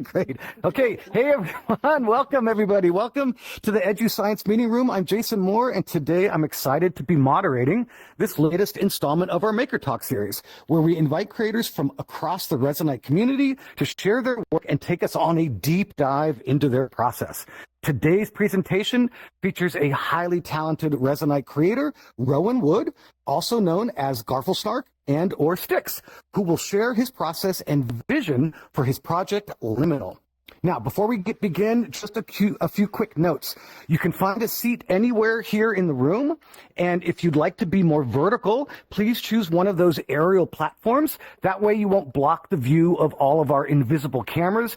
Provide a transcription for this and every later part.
Great. Okay. Hey, everyone. Welcome, everybody. Welcome to the EduScience Meeting Room. I'm Jason Moore, and today I'm excited to be moderating this latest installment of our Maker Talk series, where we invite creators from across the Resonite community to share their work and take us on a deep dive into their process. Today's presentation features a highly talented Resonite creator, Rowan Wood, also known as Garfelsnark and or Styx, who will share his process and vision for his project Liminal. Now, before we begin, just a few quick notes. You can find a seat anywhere here in the room, and if you'd like to be more vertical, please choose one of those aerial platforms. That way you won't block the view of all of our invisible cameras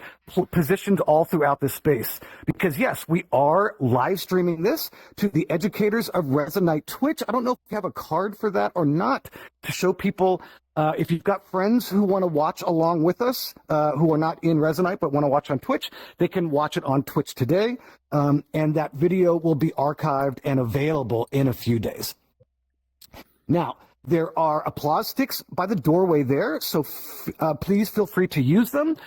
positioned all throughout this space. Because yes, we are live streaming this to the educators of Resonite Twitch. I don't know if you have a card for that or not, to show people if you've got friends who want to watch along with us, who are not in Resonite but want to watch on Twitch, they can watch it on Twitch today, and that video will be archived and available in a few days. Now, there are applause sticks by the doorway there, so please feel free to use them.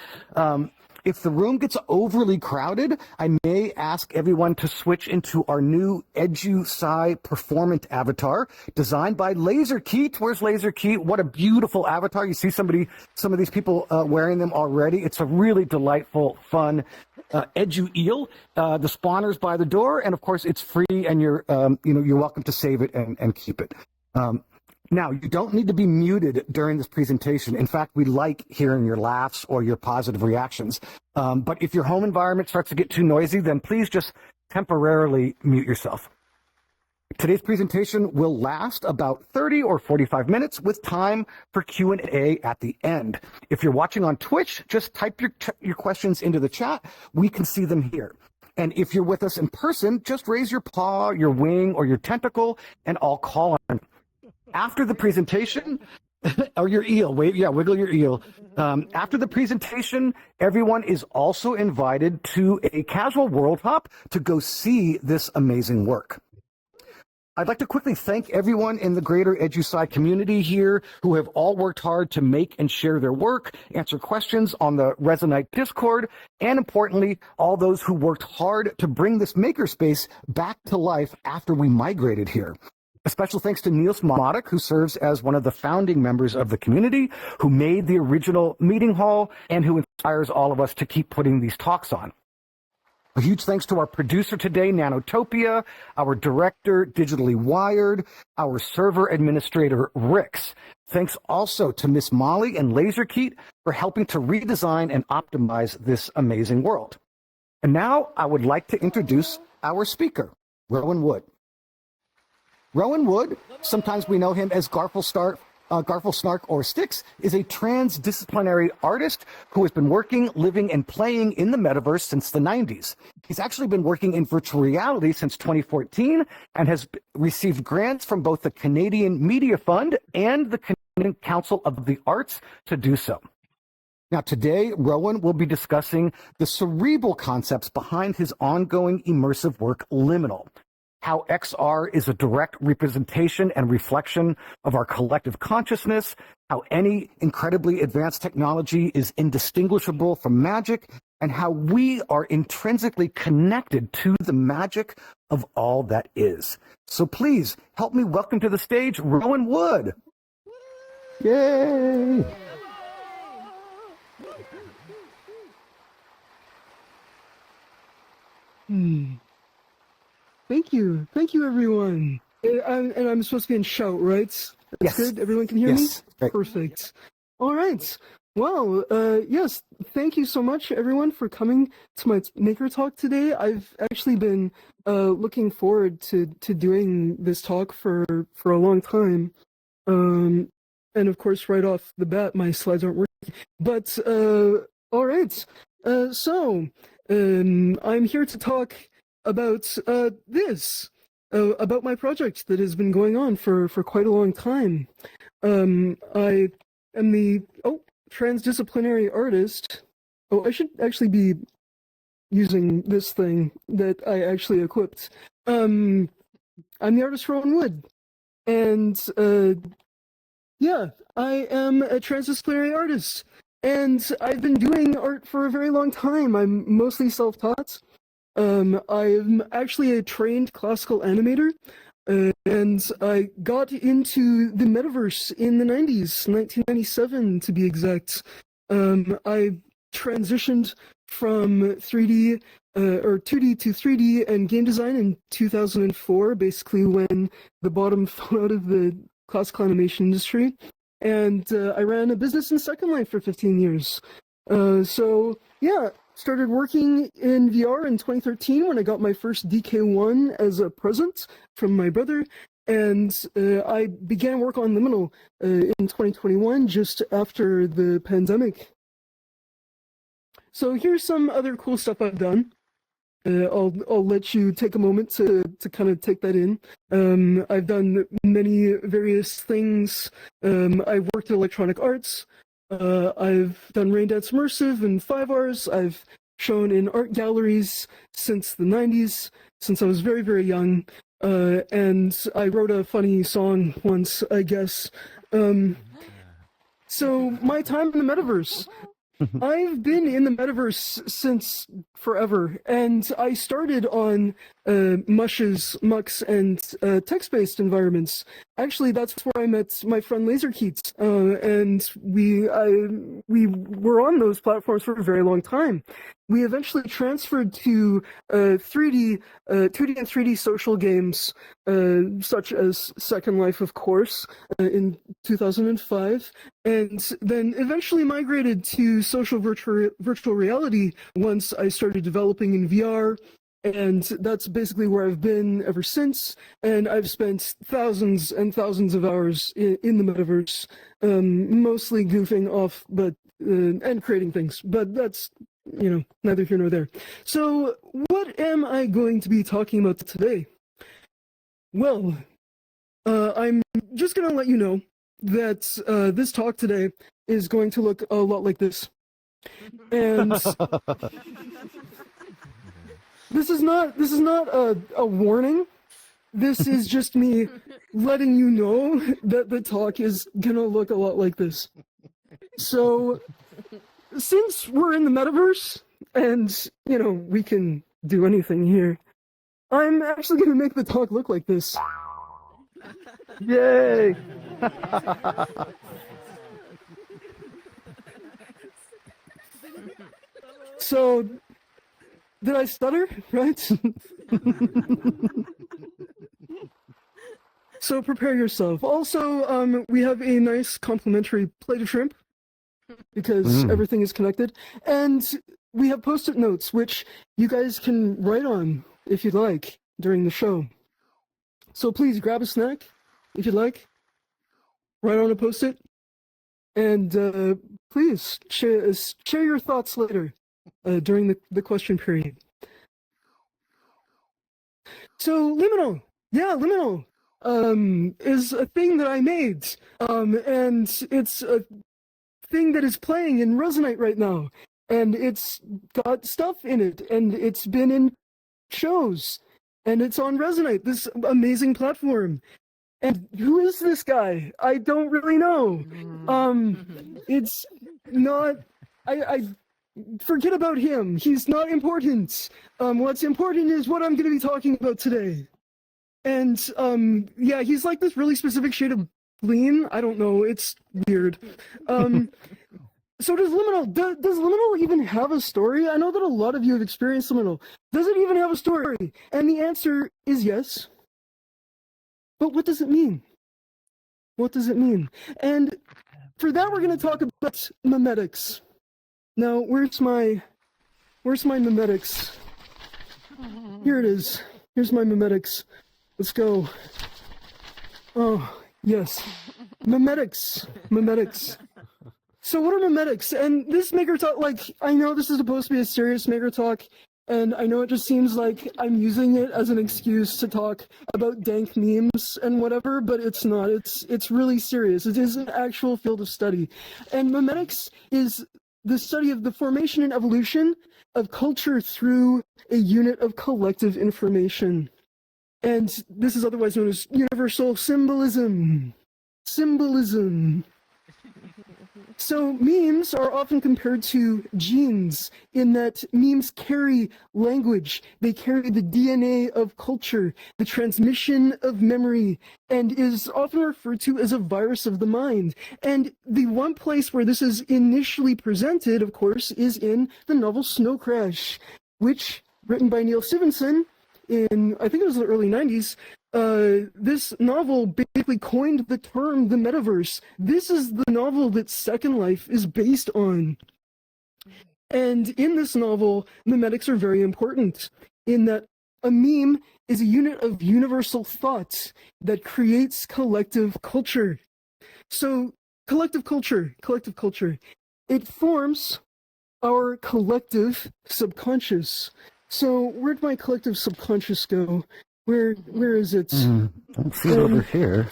If the room gets overly crowded, I may ask everyone to switch into our new EduSci performant avatar designed by LaserKeet. Where's LaserKeet? What a beautiful avatar. You see some of these people wearing them already. It's a really delightful, fun EduEel. The spawner's by the door, and of course it's free, and you're welcome to save it and keep it. Now, you don't need to be muted during this presentation. In fact, we like hearing your laughs or your positive reactions. But if your home environment starts to get too noisy, then please just temporarily mute yourself. Today's presentation will last about 30 or 45 minutes with time for Q&A at the end. If you're watching on Twitch, just type your questions into the chat. We can see them here. And if you're with us in person, just raise your paw, your wing, or your tentacle, and I'll call on you. After the presentation, or your eel, wiggle your eel. After the presentation, everyone is also invited to a casual world hop to go see this amazing work. I'd like to quickly thank everyone in the greater EduSci community here who have all worked hard to make and share their work, answer questions on the Resonite Discord, and importantly, all those who worked hard to bring this makerspace back to life after we migrated here. A special thanks to Niels Modok, who serves as one of the founding members of the community, who made the original meeting hall, and who inspires all of us to keep putting these talks on. A huge thanks to our producer today, Nanotopia, our director, DigitallyWired, our server administrator, Rix. Thanks also to Miss Molly and LaserKeet for helping to redesign and optimize this amazing world. And now I would like to introduce our speaker, Rowan Wood. Rowan Wood, sometimes we know him as Garfelsnark or Styx, is a transdisciplinary artist who has been working, living, and playing in the metaverse since the 90s. He's actually been working in virtual reality since 2014 and has received grants from both the Canadian Media Fund and the Canadian Council of the Arts to do so. Now, today, Rowan will be discussing the cerebral concepts behind his ongoing immersive work, Liminal. How XR is a direct representation and reflection of our collective consciousness, how any incredibly advanced technology is indistinguishable from magic, and how we are intrinsically connected to the magic of all that is. So please help me welcome to the stage Rowan Wood. Yay! Thank you, everyone. And I'm supposed to be in shout, right? That's good. Everyone can hear me. Great. Perfect. All right. Well, yes. Thank you so much, everyone, for coming to my Maker Talk today. I've actually been looking forward to doing this talk for a long time. And of course, right off the bat, my slides aren't working. But all right. So I'm here to talk about this, about my project that has been going on for quite a long time. I am the transdisciplinary artist. Oh, I should actually be using this thing that I actually equipped. I'm the artist Rowan Wood, and yeah, I am a transdisciplinary artist. And I've been doing art for a very long time. I'm mostly self-taught. I'm actually a trained classical animator, and I got into the metaverse in the 90s, 1997 to be exact. I transitioned from 3D or 2D to 3D and game design in 2004, basically when the bottom fell out of the classical animation industry. And I ran a business in Second Life for 15 years. So yeah, started working in VR in 2013 when I got my first DK1 as a present from my brother. And I began work on Liminal in 2021, just after the pandemic. So here's some other cool stuff I've done. I'll let you take a moment to kind of take that in. I've done many various things. I've worked in electronic arts. I've done Rain Dance Immersive and 5Rs. I've shown in art galleries since the 90s, since I was very, very young. And I wrote a funny song once, I guess. So my time in the metaverse. I've been in the metaverse since forever, and I started on mucks, and text-based environments. Actually, that's where I met my friend LaserKeet, and we were on those platforms for a very long time. We eventually transferred to 2D and 3D social games, such as Second Life, of course, in 2005, and then eventually migrated to social virtual reality once I started developing in VR. And that's basically where I've been ever since. And I've spent thousands and thousands of hours in the metaverse, mostly goofing off, but and creating things. But that's, neither here nor there. So what am I going to be talking about today? Well, I'm just going to let you know that this talk today is going to look a lot like this. And this is not a warning. This is just me letting you know that the talk is gonna look a lot like this. So, since we're in the metaverse, and we can do anything here, I'm actually gonna make the talk look like this. Yay! So, did I stutter? Right? So prepare yourself. Also, we have a nice complimentary plate of shrimp because everything is connected. And we have Post-it notes, which you guys can write on if you'd like during the show. So please grab a snack if you'd like. Write on a Post-it. And please share your thoughts later during the question period. So Liminal. Yeah, Liminal. Is a thing that I made, and it's a thing that is playing in Resonite right now, and it's got stuff in it, and it's been in shows, and it's on Resonite, this amazing platform. And who is this guy? I don't really know. It's not. I forget about him. He's not important. What's important is what I'm going to be talking about today. And yeah, he's like this really specific shade of green. I don't know. It's weird. So does Liminal? Does Liminal even have a story? I know that a lot of you have experienced Liminal. Does it even have a story? And the answer is yes. But what does it mean? What does it mean? And for that, we're going to talk about memetics. Now, where's my memetics? Here it is. Here's my memetics. Let's go. Oh, yes. Memetics. So what are memetics? And this maker talk, I know this is supposed to be a serious maker talk, and I know it just seems like I'm using it as an excuse to talk about dank memes and whatever, but it's not. It's really serious. It is an actual field of study. And memetics is the study of the formation and evolution of culture through a unit of collective information. And this is otherwise known as universal symbolism. So memes are often compared to genes in that memes carry language, they carry the DNA of culture, the transmission of memory, and is often referred to as a virus of the mind. And the one place where this is initially presented, of course, is in the novel Snow Crash, which, written by Neil Stevenson in, I think it was the early 90s, this novel basically coined the term the metaverse. This is the novel that Second Life is based on. And in this novel, memetics are very important in that a meme is a unit of universal thought that creates collective culture. So collective culture, it forms our collective subconscious. So where'd my collective subconscious go? Where is it? I don't see it over here.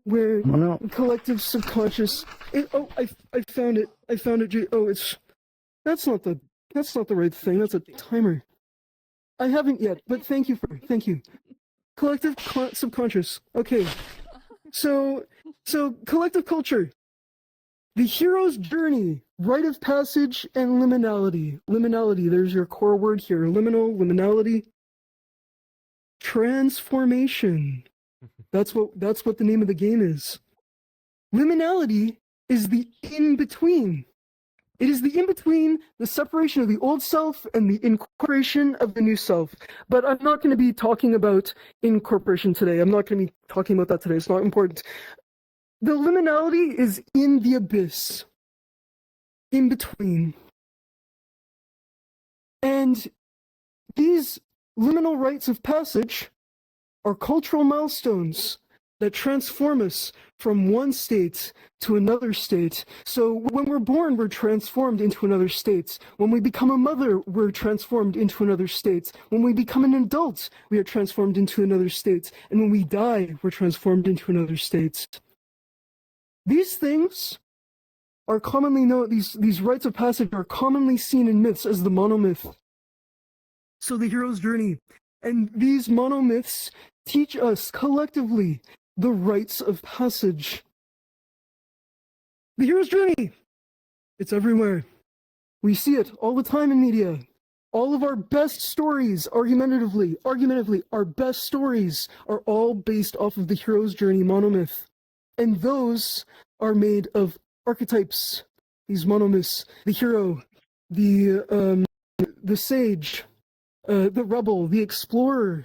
Where no. collective subconscious? I found it. Oh, that's not the right thing. That's a timer. I haven't yet, but thank you. Collective subconscious. Okay. So collective culture. The hero's journey, rite of passage, and liminality. Liminality, there's your core word here. Liminal, liminality. Transformation. That's what the name of the game is. Liminality is the in-between. It is the in-between, the separation of the old self and the incorporation of the new self. But I'm not going to be talking about incorporation today. I'm not going to be talking about that today. It's not important. The liminality is in the abyss, in between. And these liminal rites of passage are cultural milestones that transform us from one state to another state. So when we're born, we're transformed into another state. When we become a mother, we're transformed into another state. When we become an adult, we are transformed into another state. And when we die, we're transformed into another state. These things are commonly known, these rites of passage are commonly seen in myths as the monomyth. So the hero's journey. And these monomyths teach us collectively the rites of passage. The hero's journey, it's everywhere. We see it all the time in media. All of our best stories, argumentatively, our best stories are all based off of the hero's journey monomyth. And those are made of archetypes, these monomyths, the hero, the sage, the rebel, the explorer.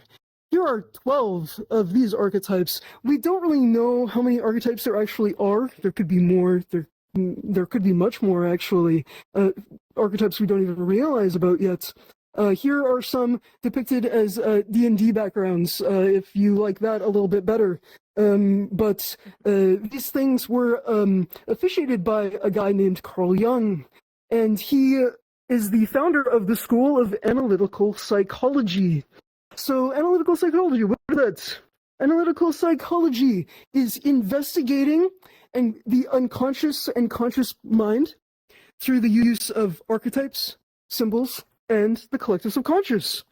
Here are 12 of these archetypes. We don't really know how many archetypes there actually are. There could be more. There could be much more, actually. Archetypes we don't even realize about yet. Here are some depicted as D&D backgrounds, if you like that a little bit better. But these things were officiated by a guy named Carl Jung, and he is the founder of the School of Analytical Psychology. So analytical psychology, what is that? Analytical psychology is investigating and the unconscious and conscious mind through the use of archetypes, symbols, and the collective subconscious.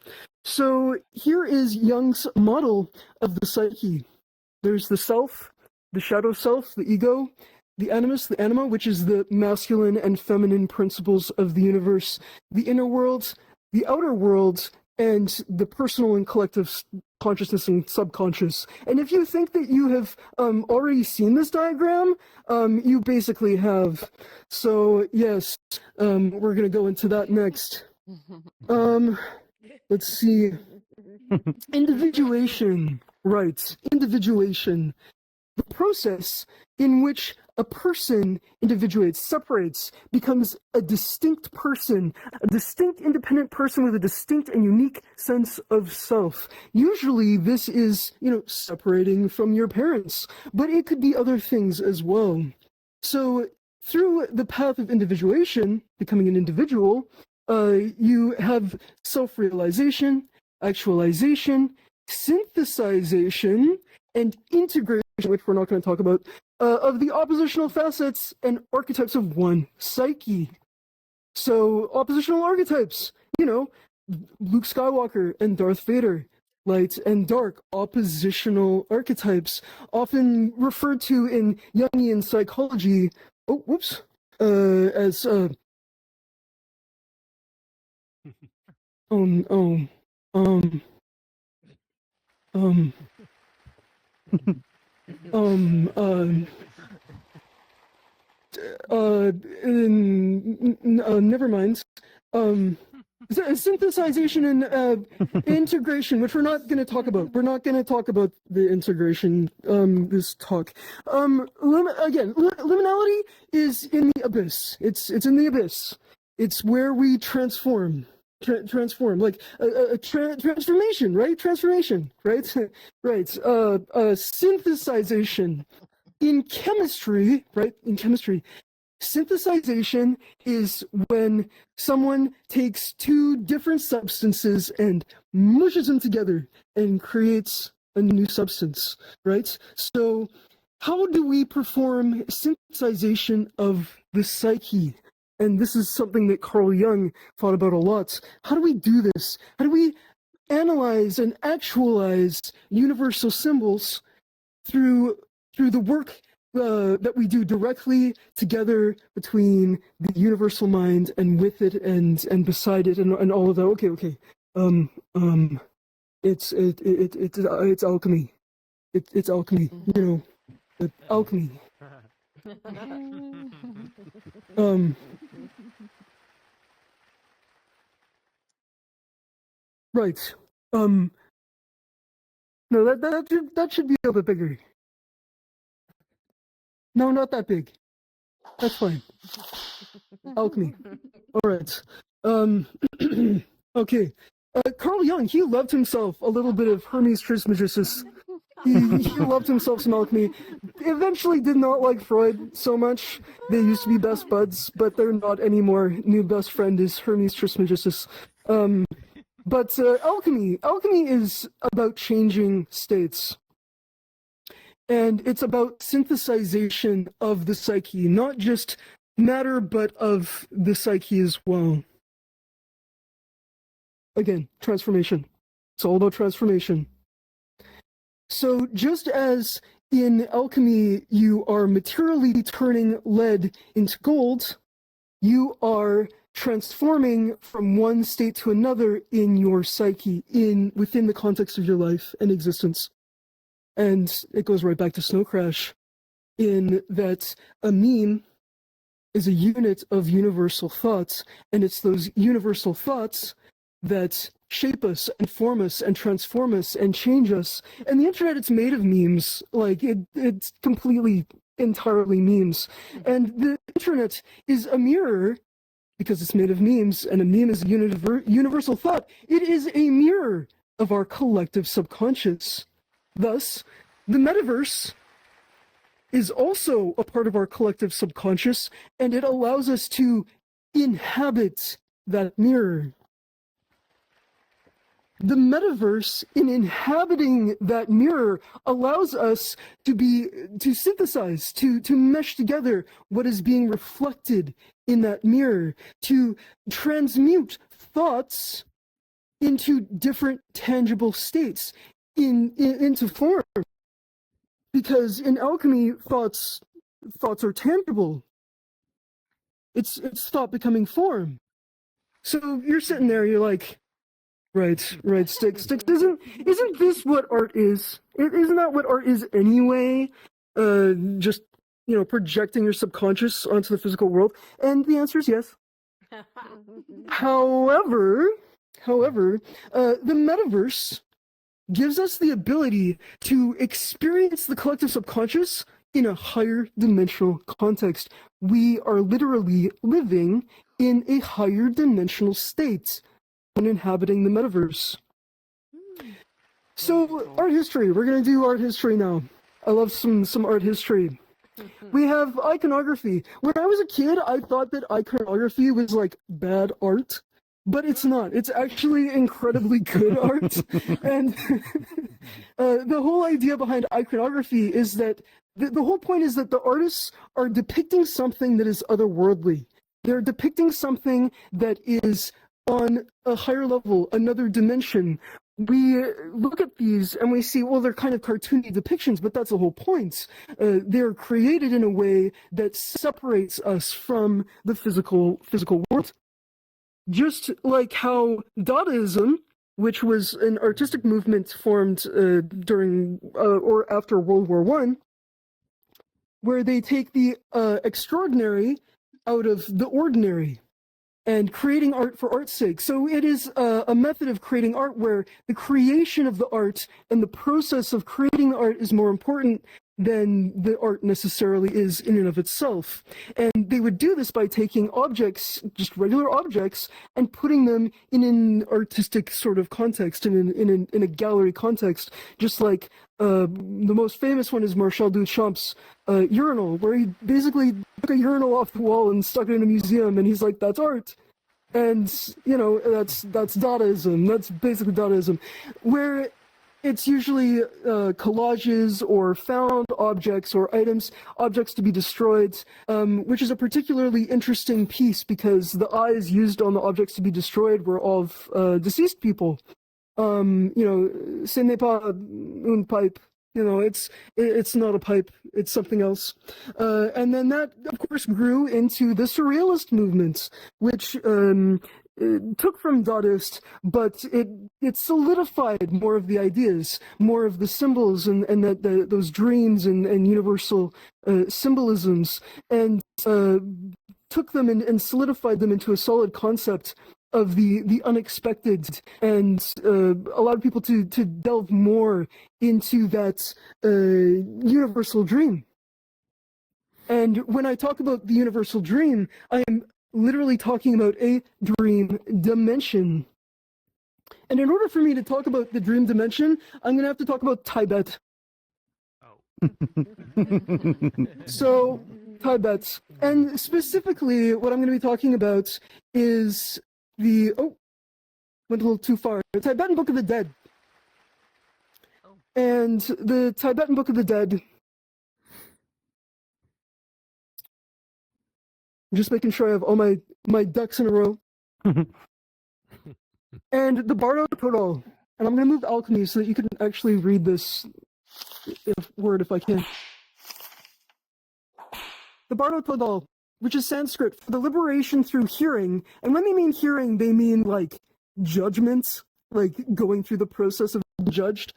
So here is Jung's model of the psyche. There's the self, the shadow self, the ego, the animus, the anima, which is the masculine and feminine principles of the universe, the inner world, the outer world, and the personal and collective consciousness and subconscious. And if you think that you have already seen this diagram, you basically have. So yes, we're going to go into that next. Let's see. Individuation. Right. Individuation. The process in which a person individuates, separates, becomes a distinct person, a distinct independent person with a distinct and unique sense of self. Usually this is, separating from your parents, but it could be other things as well. So through the path of individuation, becoming an individual, you have self-realization, actualization, synthesization, and integration, which we're not going to talk about, of the oppositional facets and archetypes of one psyche. So, oppositional archetypes, Luke Skywalker and Darth Vader. light and dark, oppositional archetypes, often referred to in Jungian psychology. Oh, whoops. As um um um um um never mind. Synthesization and integration, which we're not going to talk about. We're not going to talk about the integration this talk. Liminality is in the abyss. It's in the abyss. It's where we transform. Transform, like a transformation, right? Transformation, right? Right. Synthesization in chemistry, right? In chemistry, synthesization is when someone takes two different substances and mushes them together and creates a new substance, right? So how do we perform synthesization of the psyche? And this is something that Carl Jung thought about a lot. How do we do this? How do we analyze and actualize universal symbols through the work that we do directly together between the universal mind and with it and beside it and all of that? Okay. It's alchemy. It's alchemy. You know, alchemy. Right. No, that should be a little bit bigger. No, not that big. That's fine. Alchemy. All right. Okay. Carl Jung, he loved himself a little bit of Hermes Trismegistus. He loved himself some alchemy. Eventually did not like Freud so much. They used to be best buds, but they're not anymore. New best friend is Hermes Trismegistus. But alchemy is about changing states. And it's about synthesization of the psyche, not just matter, but of the psyche as well. Again, transformation. It's all about transformation. So just as in alchemy, you are materially turning lead into gold, you are transforming from one state to another in your psyche, within the context of your life and existence. And it goes right back to Snow Crash, in that a meme is a unit of universal thoughts, and it's those universal thoughts that shape us and form us and transform us and change us. And the internet, it's made of memes. Like, it's completely, entirely memes. And the internet is a mirror, because it's made of memes, and a meme is a universal thought. It is a mirror of our collective subconscious. Thus, the metaverse is also a part of our collective subconscious, and it allows us to inhabit that mirror. The metaverse, in inhabiting that mirror, allows us to synthesize, to mesh together what is being reflected in that mirror, to transmute thoughts into different tangible states, into form. Because in alchemy, thoughts are tangible. It's thought becoming form. So you're sitting there, you're like, right, Styx, isn't this what art is? Isn't that what art is anyway? Just, projecting your subconscious onto the physical world? And the answer is yes. However, the metaverse gives us the ability to experience the collective subconscious in a higher dimensional context. We are literally living in a higher dimensional state when inhabiting the metaverse. So, art history. We're going to do art history now. I love some art history. We have iconography. When I was a kid, I thought that iconography was like bad art. But it's not. It's actually incredibly good art. And the whole idea behind iconography is that the whole point is that the artists are depicting something that is otherworldly. They're depicting something that is on a higher level, another dimension, we look at these and we see, well, they're kind of cartoony depictions, but that's the whole point. They're created in a way that separates us from the physical world. Just like how Dadaism, which was an artistic movement formed during or after World War I, where they take the extraordinary out of the ordinary and creating art for art's sake. So it is a method of creating art where the creation of the art and the process of creating the art is more important than the art necessarily is in and of itself. And they would do this by taking objects, just regular objects, and putting them in an artistic sort of context, in a gallery context, just like the most famous one is Marcel Duchamp's urinal, where he basically took a urinal off the wall and stuck it in a museum, and he's like, that's art. And, you know, that's Dadaism. That's basically Dadaism, where it's usually collages or found objects or objects to be destroyed, which is a particularly interesting piece because the eyes used on the objects to be destroyed were of deceased people. You know, ce n'est pas une pipe. You know, it's not a pipe. It's something else. And then that, of course, grew into the Surrealist movement, which took from Dadaist, but it solidified more of the ideas, more of the symbols, and those dreams and universal symbolisms, and took them and solidified them into a solid concept of the unexpected, and allowed people to delve more into that universal dream. And when I talk about the universal dream, I am literally talking about a dream dimension. And in order for me to talk about the dream dimension, I'm going to have to talk about Tibet. So, Tibet. And specifically, what I'm going to be talking about is went a little too far. The Tibetan Book of the Dead. And the Tibetan Book of the Dead, I'm just making sure I have all my ducks in a row. And the Bardo Todal. And I'm going to move alchemy so that you can actually read this word if I can. The Bardo Todal, which is Sanskrit for the liberation through hearing. And when they mean hearing, they mean like judgments, like going through the process of being judged.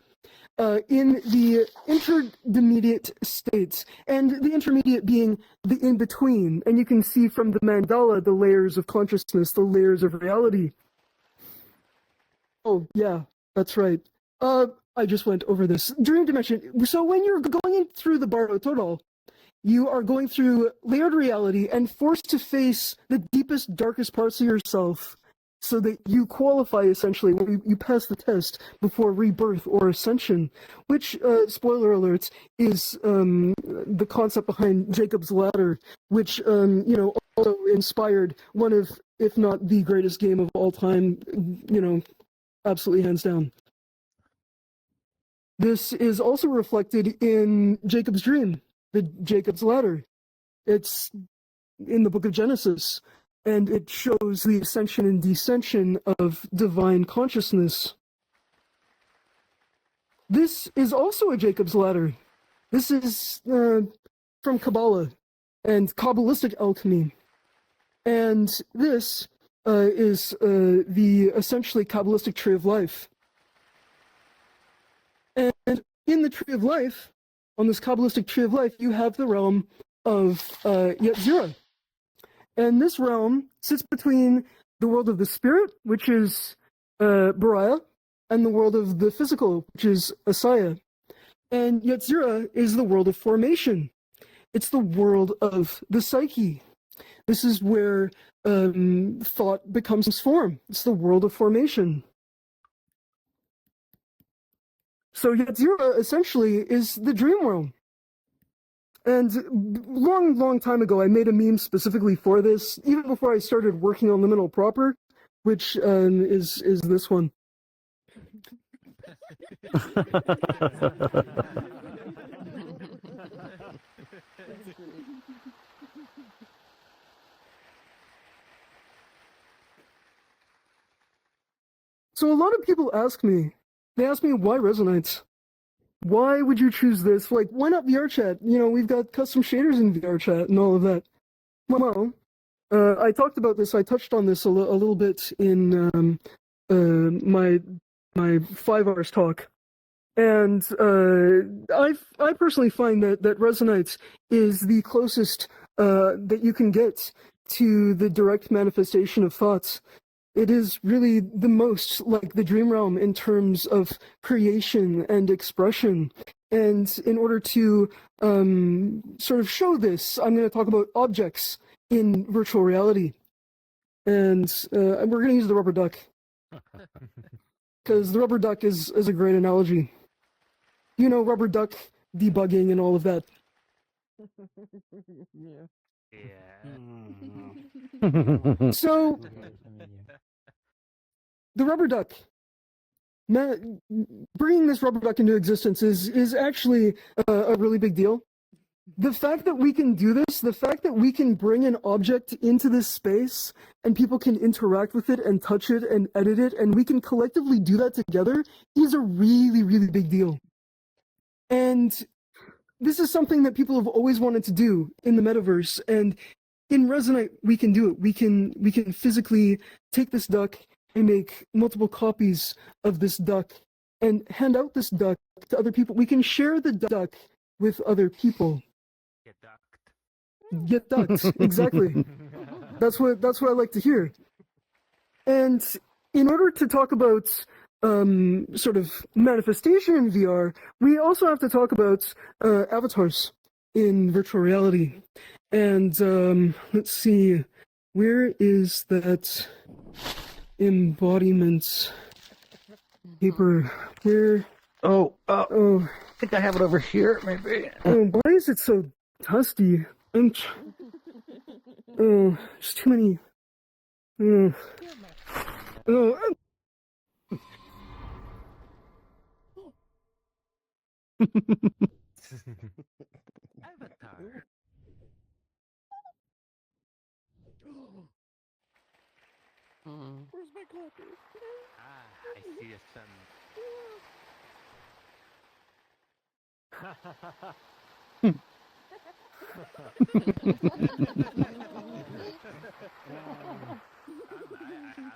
In the intermediate states, and the intermediate being the in-between. And you can see from the mandala the layers of consciousness, the layers of reality. Oh, yeah, that's right. I just went over this. Dream dimension. So when you're going through the Bardo Todal, you are going through layered reality and forced to face the deepest, darkest parts of yourself, so that you qualify, essentially, when you pass the test before rebirth or ascension, which, spoiler alert, is the concept behind Jacob's Ladder, which, also inspired one of, if not the greatest game of all time, absolutely hands down. This is also reflected in Jacob's Dream, the Jacob's Ladder. It's in the book of Genesis. And it shows the ascension and descension of divine consciousness. This is also a Jacob's Ladder. This is from Kabbalah and Kabbalistic alchemy. And this is the essentially Kabbalistic Tree of Life. And in the Tree of Life, on this Kabbalistic Tree of Life, you have the realm of Yetzirah. And this realm sits between the world of the spirit, which is Bariah, and the world of the physical, which is Asaya. And Yetzirah is the world of formation. It's the world of the psyche. This is where thought becomes form. It's the world of formation. So Yetzirah essentially is the dream realm. And long time ago, I made a meme specifically for this, even before I started working on Liminal proper, which is this one. So a lot of people ask me, They asked me why Resonite. Why would you choose this? Like, why not VR chat? You know, we've got custom shaders in VR chat and all of that. Well, I talked about this. I touched on this a little bit in my 5 hours talk, and I personally find that Resonite is the closest that you can get to the direct manifestation of thoughts. It is really the most like the dream realm in terms of creation and expression. And in order to sort of show this, I'm going to talk about objects in virtual reality. And we're going to use the rubber duck. Because the rubber duck is a great analogy. You know, rubber duck debugging and all of that. So, the rubber duck. Bringing this rubber duck into existence is actually a really big deal. The fact that we can do this, the fact that we can bring an object into this space and people can interact with it and touch it and edit it, and we can collectively do that together is a really, really big deal. And this is something that people have always wanted to do in the metaverse. And in Resonite, we can do it. We can physically take this duck and make multiple copies of this duck and hand out this duck to other people. We can share the duck with other people. Get ducked. Exactly. That's what I like to hear. And in order to talk about sort of manifestation in VR, we also have to talk about avatars in virtual reality. And let's see, where is that embodiment paper? Where? Oh, I think I have it over here, maybe. Oh, why is it so dusty? Oh, there's too many. Oh. Avatar. Where's my copy? I see a sun.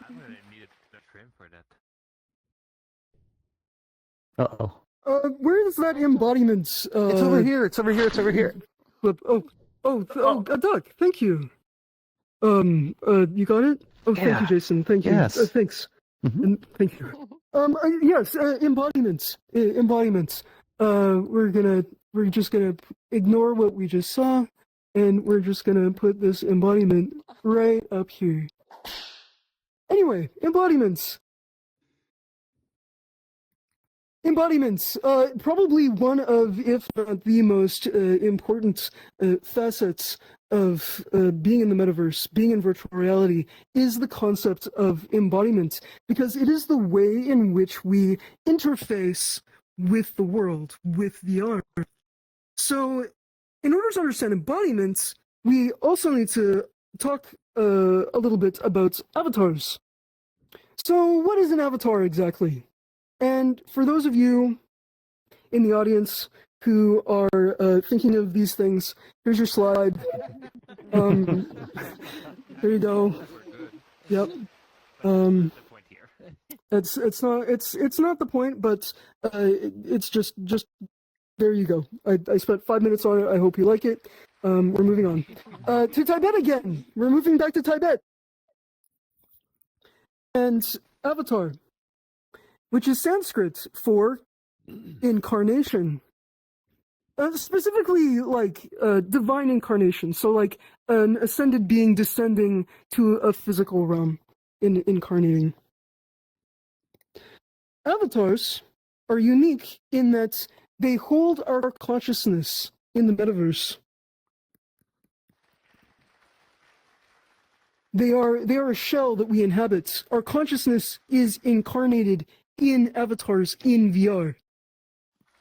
I'm gonna need a trim for that. Uh-oh. Where is that embodiment? It's over here. It's over here. It's over here. A duck. Thank you. You got it? Oh, Yeah. thank you, Jason. Thank you. Yes. Thanks. Mhm. And thank you. Yes, embodiments. Embodiments. We're just gonna ignore what we just saw, and we're just gonna put this embodiment right up here. Anyway, embodiments. Embodiments, probably one of, if not the most important facets of being in the metaverse, being in virtual reality, is the concept of embodiment, because it is the way in which we interface with the world, with VR. So, in order to understand embodiments, we also need to talk a little bit about avatars. So, what is an avatar exactly? And for those of you in the audience who are thinking of these things, here's your slide. There you go. Yep. The point here. It's not the point, but it's just there you go. I spent 5 minutes on it. I hope you like it. We're moving on to Tibet again. We're moving back to Tibet. And avatar, which is Sanskrit for incarnation. Specifically, like divine incarnation. So, like an ascended being descending to a physical realm in incarnating. Avatars are unique in that they hold our consciousness in the metaverse. They are a shell that we inhabit. Our consciousness is incarnated in avatars in VR.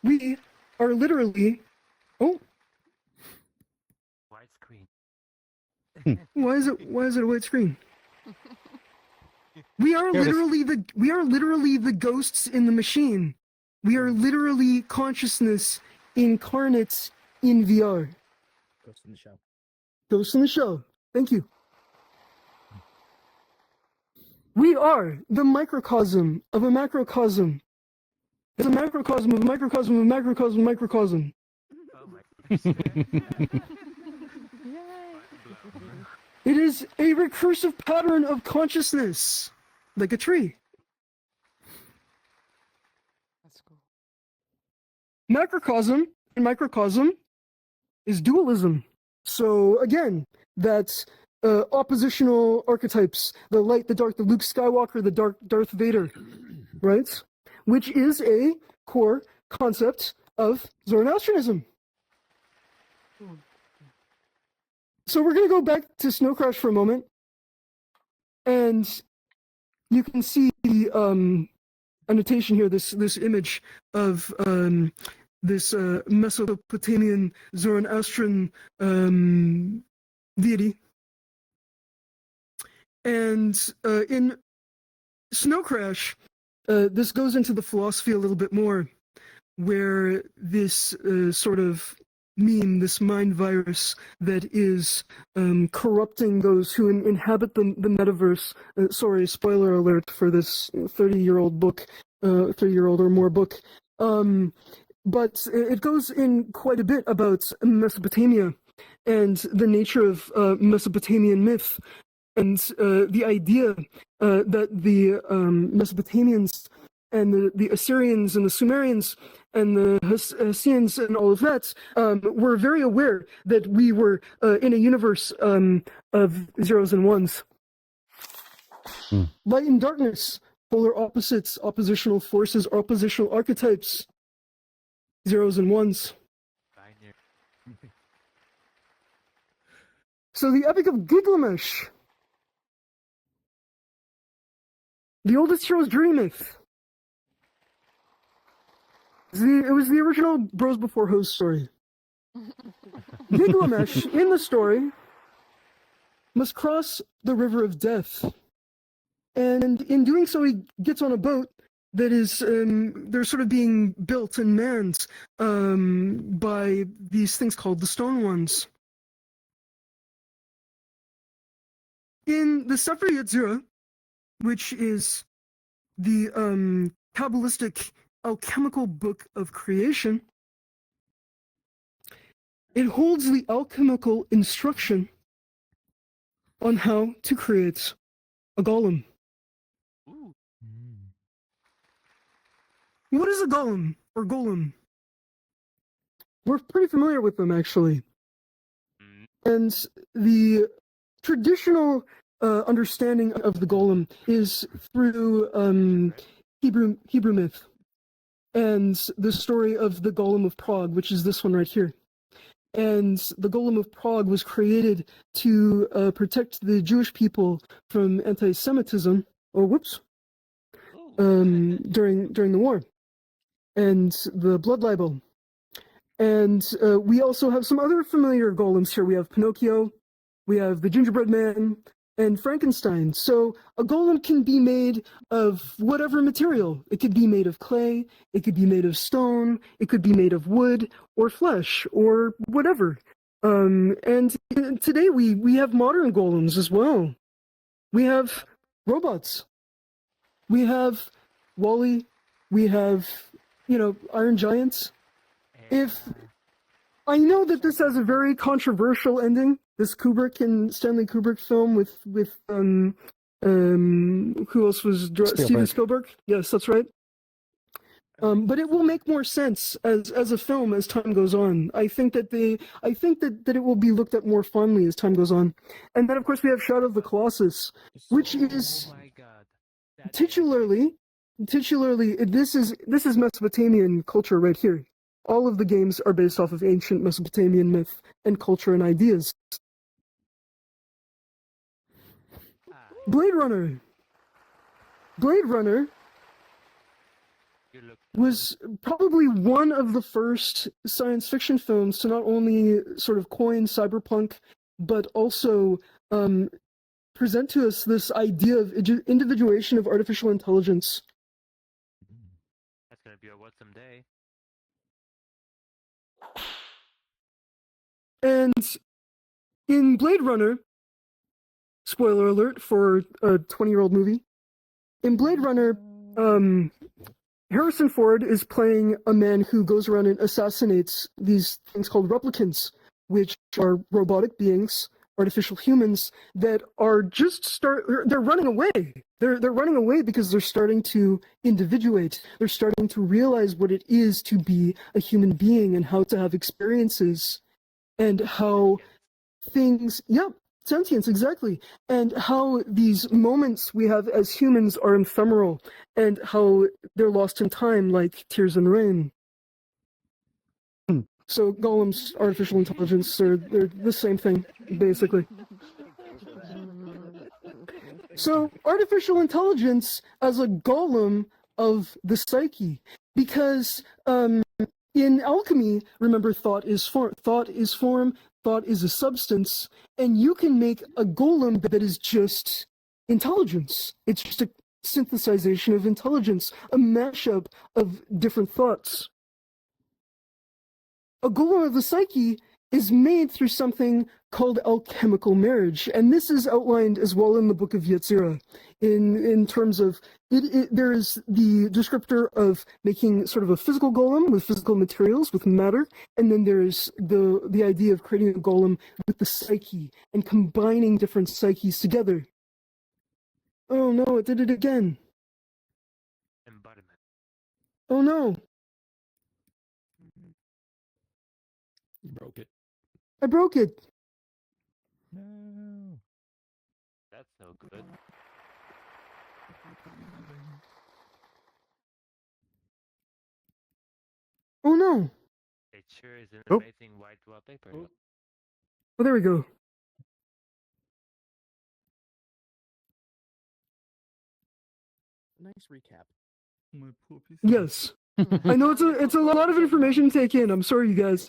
We are literally... Oh, Widescreen. why is it a white screen? We are Here it is. literally the ghosts in the machine. We are literally consciousness incarnate in VR. Ghost in the Shell. Ghost in the Shell. Thank you. We are the microcosm of a macrocosm. It's a macrocosm of a microcosm of a macrocosm of a microcosm. Oh my goodness. It is a recursive pattern of consciousness, like a tree. That's cool. Macrocosm and microcosm is dualism. So again, that's oppositional archetypes: the light, the dark, the Luke Skywalker, the Darth Vader, right? Which is a core concept of Zoroastrianism. So we're going to go back to Snow Crash for a moment, and you can see the annotation here, this image of this Mesopotamian Zoroastrian deity. And in Snow Crash, this goes into the philosophy a little bit more, where this sort of meme, this mind virus that is corrupting those who inhabit the metaverse. Sorry, spoiler alert for this 30-year-old book, 30-year-old or more book. But it goes in quite a bit about Mesopotamia and the nature of Mesopotamian myth, and the idea that the Mesopotamians and the Assyrians and the Sumerians and the Hessians and all of that were very aware that we were in a universe of zeros and ones. Light and darkness, polar opposites, oppositional forces, oppositional archetypes, zeros and ones. Binary. So the Epic of Gilgamesh, the oldest hero's journey myth. It was the original Bros Before Hoes story. Gilgamesh, in the story, must cross the river of death. And in doing so, he gets on a boat that is, they're sort of being built and manned by these things called the Stone Ones. In the Sefer Yetzirah, which is the Kabbalistic alchemical book of creation, it holds the alchemical instruction on how to create a golem. Ooh. What is a golem or golem? We're pretty familiar with them, actually. And the traditional understanding of the golem is through Hebrew myth and the story of the Golem of Prague, which is this one right here. And the Golem of Prague was created to protect the Jewish people from anti-Semitism, during the war and the blood libel. And we also have some other familiar golems here. We have Pinocchio, we have the Gingerbread Man, and Frankenstein. So a golem can be made of whatever material. It could be made of clay, it could be made of stone, it could be made of wood or flesh or whatever. And today we have modern golems as well. We have robots. We have Wall-E. We have, Iron Giants. If I know that this has a very controversial ending, this Kubrick and Stanley Kubrick film with who else was Steven Spielberg? Yes, that's right. But it will make more sense as a film as time goes on. I think that it will be looked at more fondly as time goes on. And then of course we have Shadow of the Colossus, which is Oh my god. titularly this is Mesopotamian culture right here. All of the games are based off of ancient Mesopotamian myth and culture and ideas. Blade Runner was probably one of the first science fiction films to not only sort of coin cyberpunk, but also present to us this idea of individuation of artificial intelligence. That's gonna be a awesome day. And in Blade Runner, spoiler alert for a 20-year-old movie, in Blade Runner, Harrison Ford is playing a man who goes around and assassinates these things called replicants, which are robotic beings, artificial humans that are they're running away. They're running away because they're starting to individuate. They're starting to realize what it is to be a human being and how to have experiences and how things, sentience, exactly. And how these moments we have as humans are ephemeral and how they're lost in time like tears and rain. So Golem's artificial intelligence they're the same thing, basically. So artificial intelligence as a golem of the psyche, because in alchemy, remember, thought is form, thought is a substance, and you can make a golem that is just intelligence. It's just a synthesization of intelligence, a mashup of different thoughts. A golem of the psyche is made through something called alchemical marriage, and this is outlined as well in the Book of Yetzirah. In terms of there is the descriptor of making sort of a physical golem with physical materials, with matter, and then there's the idea of creating a golem with the psyche and combining different psyches together. Oh no, it did it again. Embodiment. Oh no. You broke it. I broke it. No. That's no good. Oh no. It sure is an Oh. amazing white wallpaper. Oh, there we go. Nice recap. My poor PC. Yes. I know it's a lot of information to take in. I'm sorry, you guys.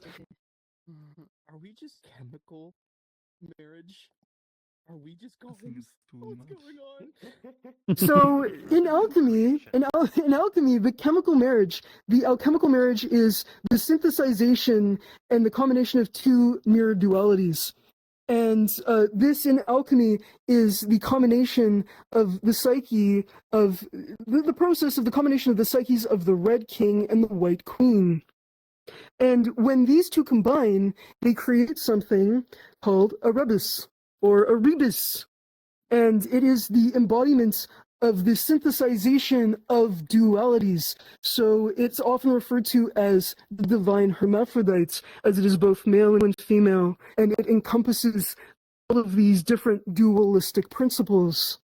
Are we just chemical marriage? Are we just golems? What's going on? So in alchemy, the chemical marriage, the alchemical marriage is the synthesization and the combination of two mirror dualities. And this in alchemy is the combination of the psyche of the process of the combination of the psyches of the Red King and the White Queen. And when these two combine, they create something called a rebus or a rebus. And it is the embodiment of the synthesization of dualities. So it's often referred to as the divine hermaphrodites, as it is both male and female, and it encompasses all of these different dualistic principles.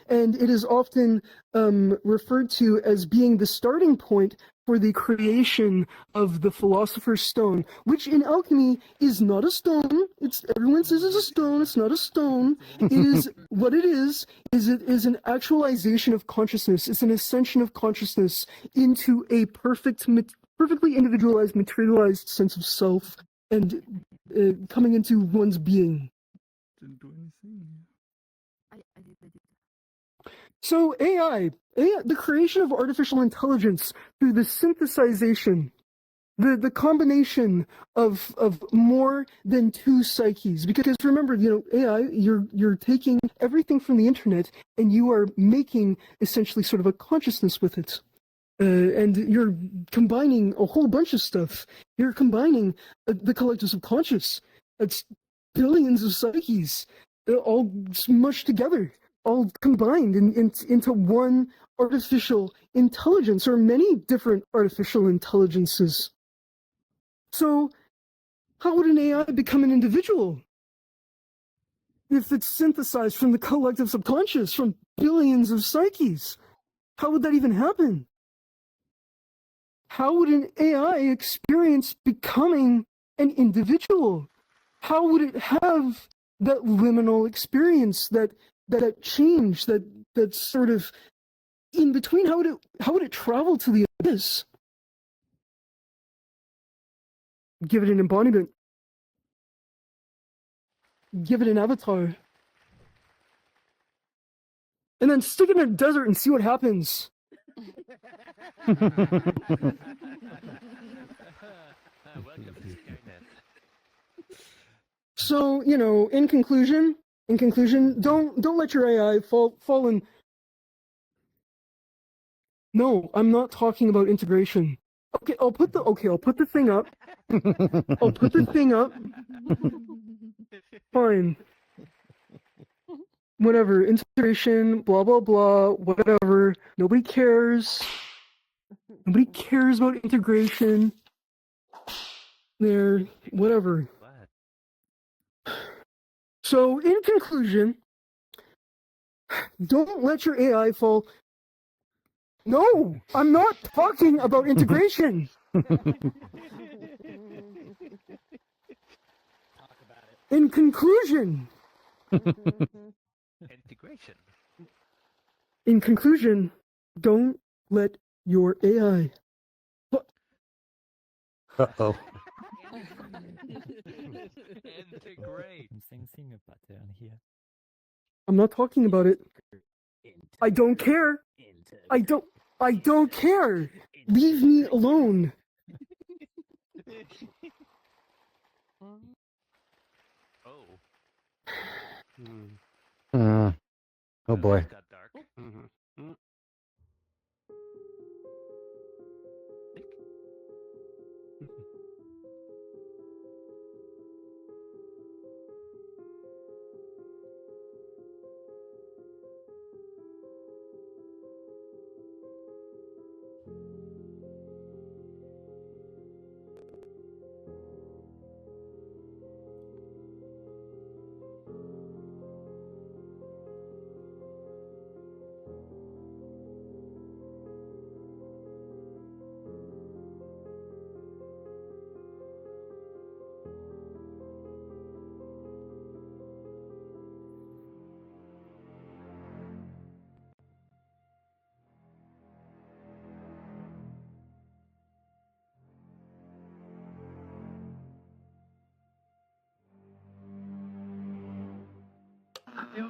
And it is often referred to as being the starting point for the creation of the Philosopher's Stone, which in alchemy is not a stone. Everyone says it's a stone. It's not a stone. It is what it is it is an actualization of consciousness. It's an ascension of consciousness into a perfectly individualized, materialized sense of self and coming into one's being. Didn't do anything. So AI, the creation of artificial intelligence through the synthesization, the combination of more than two psyches. Because remember, AI, you're taking everything from the internet and you are making essentially sort of a consciousness with it. And you're combining a whole bunch of stuff. You're combining the collective subconscious. It's billions of psyches, all smushed together, all combined into one artificial intelligence, or many different artificial intelligences. So, how would an AI become an individual? If it's synthesized from the collective subconscious, from billions of psyches, how would that even happen? How would an AI experience becoming an individual? How would it have that liminal experience, that change, that sort of in between? How would it travel to the abyss? Give it an embodiment. Give it an avatar. and then stick it in a desert and see what happens. Welcome to Skynet. So, in conclusion, don't let your AI fall in. No, I'm not talking about integration. Okay, I'll put the thing up. I'll put the thing up. Fine. Whatever, integration, blah blah blah, whatever. Nobody cares. Nobody cares about integration. There, whatever. What? So, in conclusion, don't let your AI fall. No, I'm not talking about integration. Talk about it. In conclusion, Integration. don't let your AI. Uh-oh. Integrate. I'm sensing a pattern here. I'm not talking about it. I don't care. I don't care. Leave me alone. Oh. Oh boy. It got dark.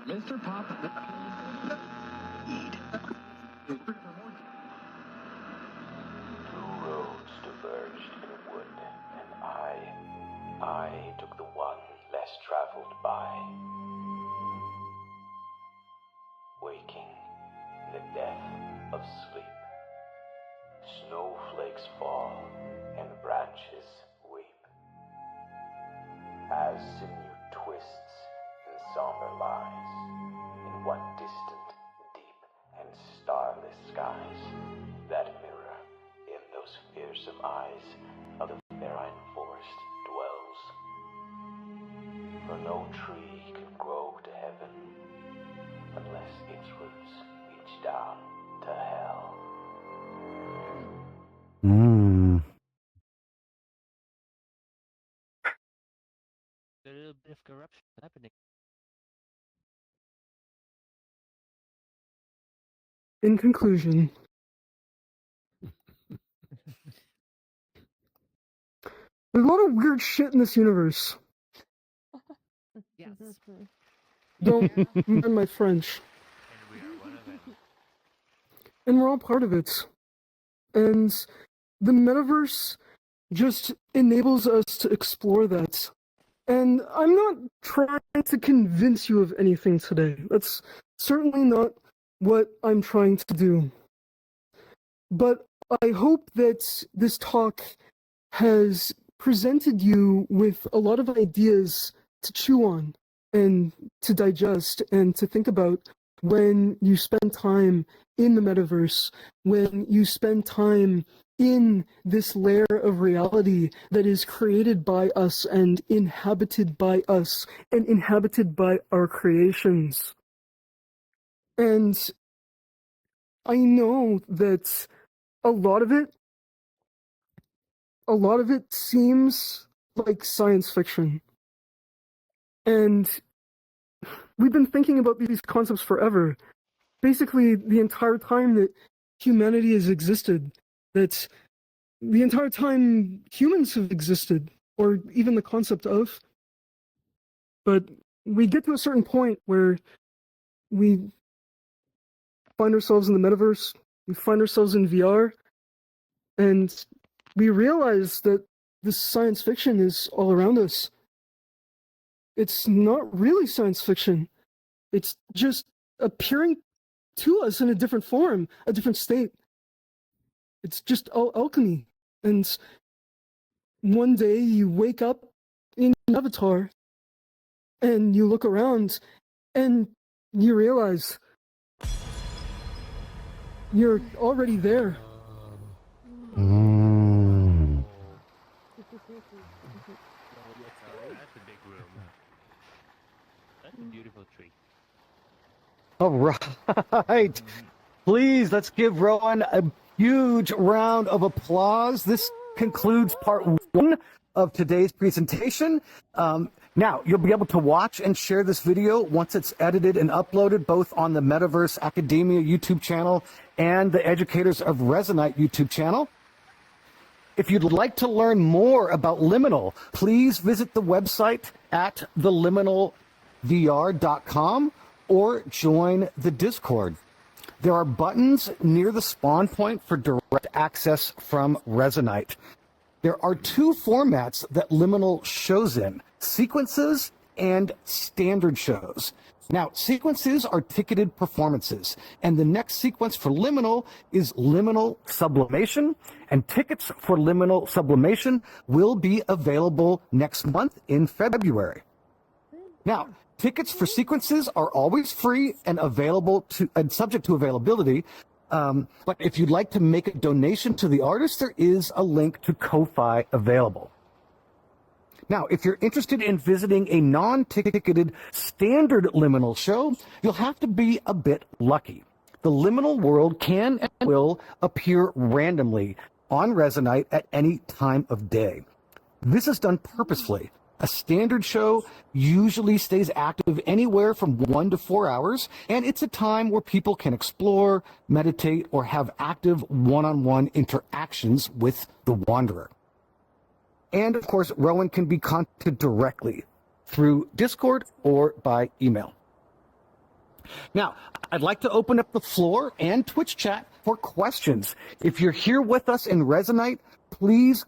Mr. Pop. Two roads diverged in a wood, and I took the one less traveled by. Waking in the death of sleep, snowflakes fall and branches weep. As sinew twists in somber lies, in what distant, deep, and starless skies that mirror in those fearsome eyes of the ferine forest dwells. For no tree can grow to heaven unless its roots reach down to hell. A little bit of corruption happening. In conclusion, there's a lot of weird shit in this universe. Yes. Don't mind my French. And we are one of them. And we're all part of it. And the metaverse just enables us to explore that. And I'm not trying to convince you of anything today. That's certainly not what I'm trying to do. But I hope that this talk has presented you with a lot of ideas to chew on and to digest and to think about when you spend time in the metaverse, when you spend time in this layer of reality that is created by us and inhabited by us and inhabited by our creations. And I know that a lot of it seems like science fiction. And we've been thinking about these concepts forever. Basically, the entire time that humanity has existed, that the entire time humans have existed, or even the concept of. But we get to a certain point where we find ourselves in the metaverse, we find ourselves in VR, and we realize that this science fiction is all around us. It's not really science fiction. It's just appearing to us in a different form, a different state. It's just alchemy. And one day you wake up in an avatar and you look around and you realize you're already there. Mm. That's a big room. That's a beautiful tree. All right. Please, let's give Rowan a huge round of applause. This concludes part 1 of today's presentation. Now, you'll be able to watch and share this video once it's edited and uploaded, both on the Metaverse Academia YouTube channel and the Educators of Resonite YouTube channel. If you'd like to learn more about Liminal, please visit the website at theliminalvr.com or join the Discord. There are buttons near the spawn point for direct access from Resonite. There are 2 formats that Liminal shows in: sequences and standard shows. Now, sequences are ticketed performances, and the next sequence for Liminal is Liminal Sublimation, and tickets for Liminal Sublimation will be available next month in February. Now, tickets for sequences are always free and available to and subject to availability. But if you'd like to make a donation to the artist, there is a link to Ko-Fi available. Now, if you're interested in visiting a non-ticketed standard Liminal show, you'll have to be a bit lucky. The Liminal world can and will appear randomly on Resonite at any time of day. This is done purposefully. A standard show usually stays active anywhere from 1 to 4 hours, and it's a time where people can explore, meditate, or have active one-on-one interactions with the Wanderer. And of course, Rowan can be contacted directly through Discord or by email. Now, I'd like to open up the floor and Twitch chat for questions. If you're here with us in Resonite, please,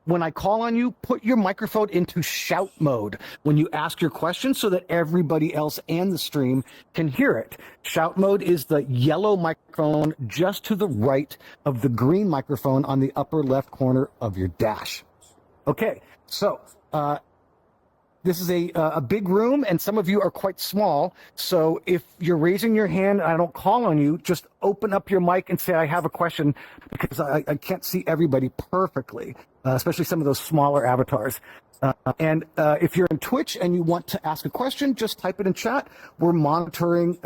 when I call on you, put your microphone into shout mode when you ask your question so that everybody else and the stream can hear it. Shout mode is the yellow microphone just to the right of the green microphone on the upper left corner of your dash. Okay, so this is a big room, and some of you are quite small. So if you're raising your hand and I don't call on you, just open up your mic and say, I have a question, because I can't see everybody perfectly, especially some of those smaller avatars. And if you're in Twitch and you want to ask a question, just type it in chat. We're monitoring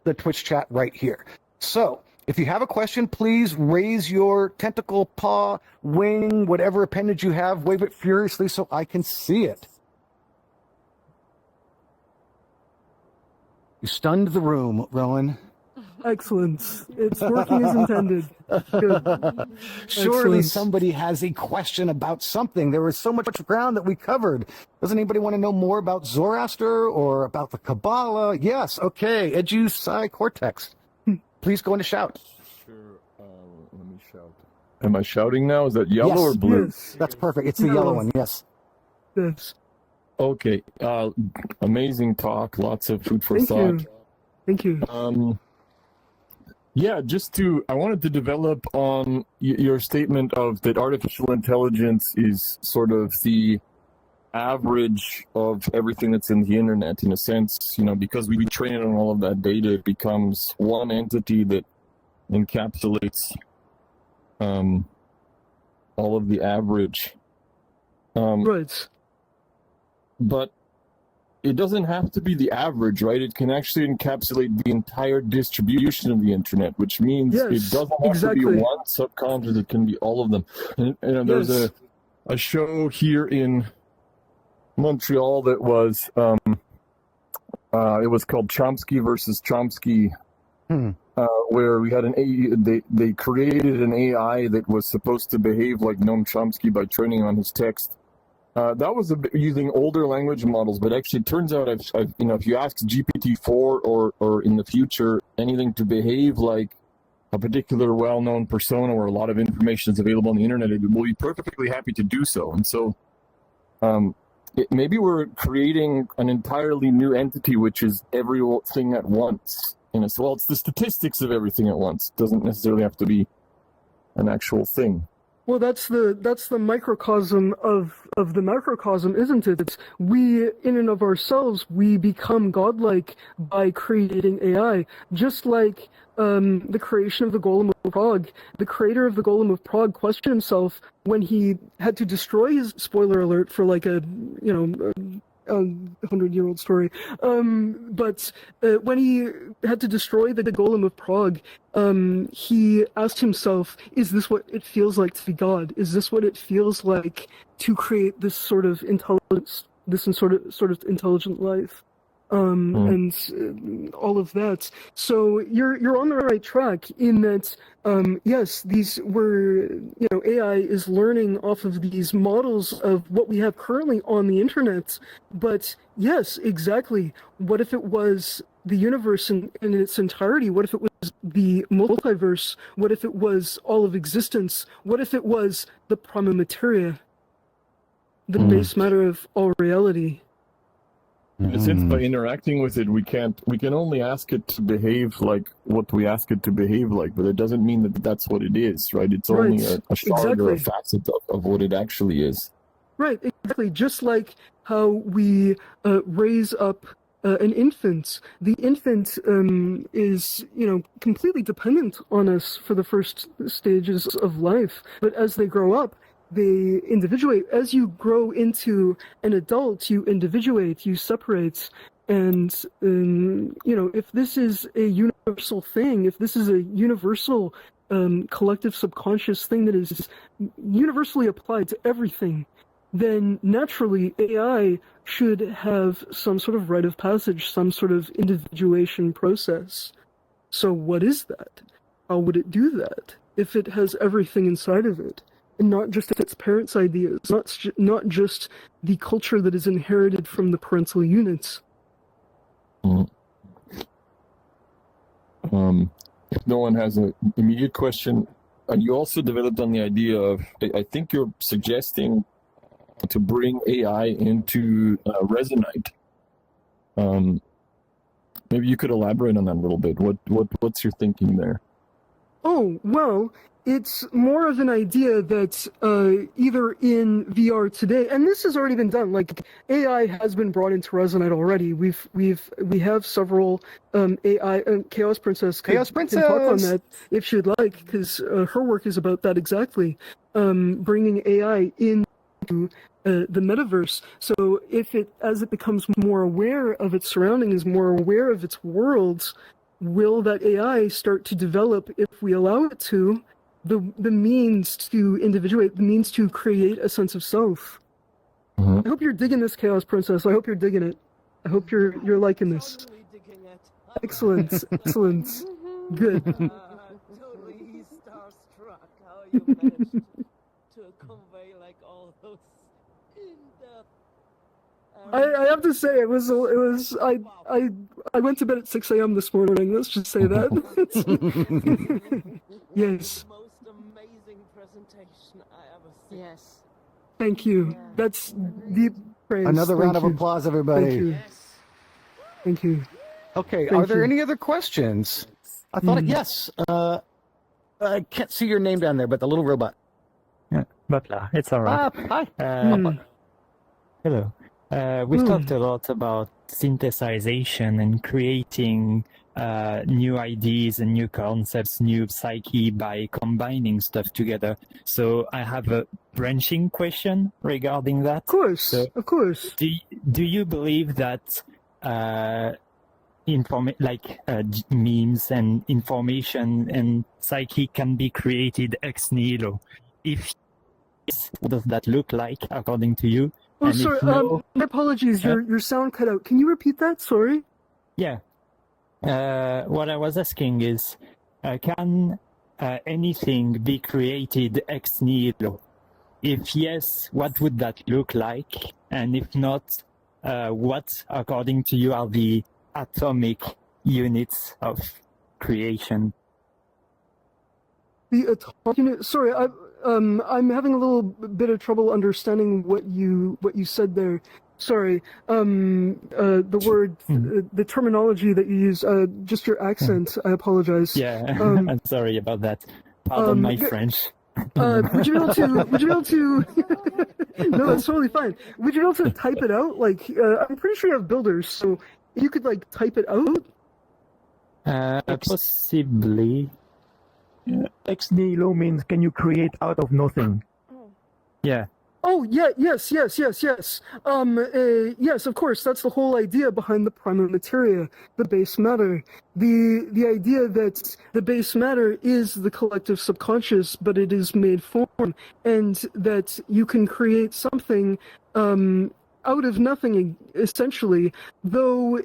the Twitch chat right here. So if you have a question, please raise your tentacle, paw, wing, whatever appendage you have, wave it furiously so I can see it. You stunned the room, Rowan. Excellent. It's working as intended. Good. Surely Excellent. somebody has a question about something. There was so much ground that we covered. Doesn't anybody want to know more about Zoroaster or about the Kabbalah? Yes, okay. EduSci Cortex. Please go into shout. Sure. Let me shout. Am I shouting now? Is that yellow Yes. or blue? Yes. That's perfect. It's the No. yellow one, yes. Yes. Okay. Amazing talk. Lots of food for Thank thought. you. Thank you. Yeah, I wanted to develop on your statement of that artificial intelligence is sort of the average of everything that's in the internet, in a sense, because we train it on all of that data, it becomes one entity that encapsulates all of the average. Right. But it doesn't have to be the average, right? It can actually encapsulate the entire distribution of the internet, which means Yes, it doesn't have to be exactly. one subcontinent, it can be all of them. And there's Yes. a show here in Montreal that was it was called Chomsky versus Chomsky, where we had they created an AI that was supposed to behave like Noam Chomsky by training on his text, That was using older language models, but actually it turns out I've if you ask GPT-4 or in the future anything to behave like a particular well-known persona where a lot of information is available on the internet, it will be perfectly happy to do so. And so maybe we're creating an entirely new entity, which is everything at once. And it's the statistics of everything at once. It doesn't necessarily have to be an actual thing. Well, that's the microcosm of the macrocosm, isn't it? It's we, in and of ourselves, we become godlike by creating AI. Just like the creation of the Golem of Prague. The creator of the Golem of Prague questioned himself when he had to destroy his, spoiler alert for like a 100-year-old story. But when he had to destroy the Golem of Prague, he asked himself, is this what it feels like to be God? Is this what it feels like to create this sort of intelligence, this sort of intelligent life? And all of that. So you're on the right track in that, yes, these were, AI is learning off of these models of what we have currently on the internet. But yes, exactly. What if it was the universe in its entirety? What if it was the multiverse? What if it was all of existence? What if it was the prima materia, the base matter of all reality? Since by interacting with it, we can only ask it to behave like what we ask it to behave like, but it doesn't mean that that's what it is, right? It's only a shard or a facet of what it actually is. Right, exactly. Just like how we raise up an infant. The infant is, completely dependent on us for the first stages of life, but as they grow up, they individuate. As you grow into an adult, you individuate, you separate. And, if this is a universal thing, if this is a universal collective subconscious thing that is universally applied to everything, then naturally AI should have some sort of rite of passage, some sort of individuation process. So what is that? How would it do that if it has everything inside of it? And not just its parents' ideas, not just the culture that is inherited from the parental units. If no one has an immediate question, you also developed on the idea of, I think you're suggesting to bring AI into Resonite. Maybe you could elaborate on that a little bit. What's your thinking there? Oh, well, it's more of an idea that either in VR today, and this has already been done. Like AI has been brought into Resonite already. We have several AI. Chaos Princess can talk on that if she'd like, because her work is about that exactly. Bringing AI into the metaverse. So as it becomes more aware of its surroundings, more aware of its worlds, will that AI start to develop, if we allow it to, the means to individuate, the means to create a sense of self. I hope you're digging this, Chaos Princess. I hope you're digging it. I hope you're liking this. Totally digging it. Excellent, excellent. Good. Totally starstruck how you managed to convey like all those in-depth. I have to say it was I went to bed at 6 a.m. this morning. Let's just say that. Yes. The most amazing presentation I ever seen. Yes. Thank you. Yeah. That's deep praise. Another round Thank of you. applause, everybody. Thank you. Thank you. Okay, Thank are there you. any other questions? I thought, yes. I can't see your name down there, but the little robot. Yeah, Butler, it's all right. Hi. Hello. We've talked a lot about synthesization and creating new ideas and new concepts, new psyche by combining stuff together. So I have a branching question regarding that. Of course, So, of course. do you believe that memes and information and psyche can be created ex nihilo? If yes, what does that look like according to you? Oh, And if sorry. no, My apologies. Your sound cut out. Can you repeat that? Sorry. yeah. What I was asking is, can anything be created ex nihilo? If yes, what would that look like? And if not, what, according to you, are the atomic units of creation? The atomic unit. Sorry, I'm having a little bit of trouble understanding what you said there. Sorry. The word, the terminology that you use, just your accent. I apologize. Yeah, I'm sorry about that. Pardon my French. Would you be able to? No, that's totally fine. Would you be able to type it out? Like, I'm pretty sure you have builders, so you could like type it out. Possibly. Ex nihilo means can you create out of nothing? Yeah. Oh yeah, yes. Yes, of course. That's the whole idea behind the prima materia, the base matter. The idea that the base matter is the collective subconscious, but it is made form, and that you can create something out of nothing, essentially. Though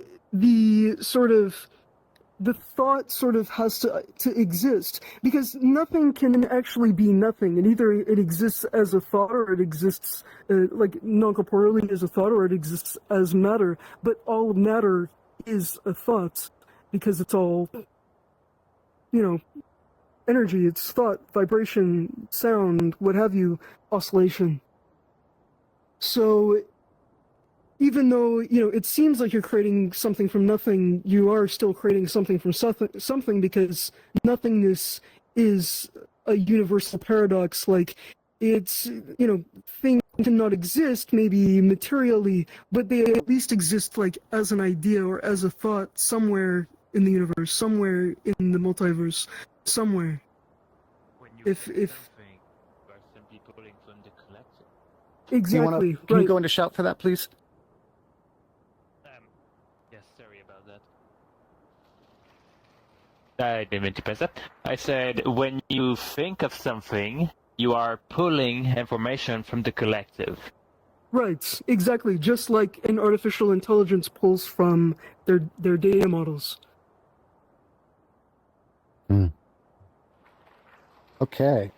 the thought sort of has to exist, because nothing can actually be nothing, and either it exists as a thought, or it exists like non-corporeally as a thought, or it exists as matter. But all matter is a thought, because it's all, energy. It's thought, vibration, sound, what have you, oscillation. So even though, it seems like you're creating something from nothing, you are still creating something from something, because nothingness is a universal paradox. Like, it's, things cannot exist, maybe materially, but they at least exist, like, as an idea or as a thought somewhere in the universe, somewhere in the multiverse, somewhere. When you If- think if- something, you are simply pulling from the collective. Exactly. Can you right. go into shout for that, please? Yes, sorry about that. I didn't mean to press that. I said, when you think of something, you are pulling information from the collective. Right, exactly. Just like an artificial intelligence pulls from their data models. Okay.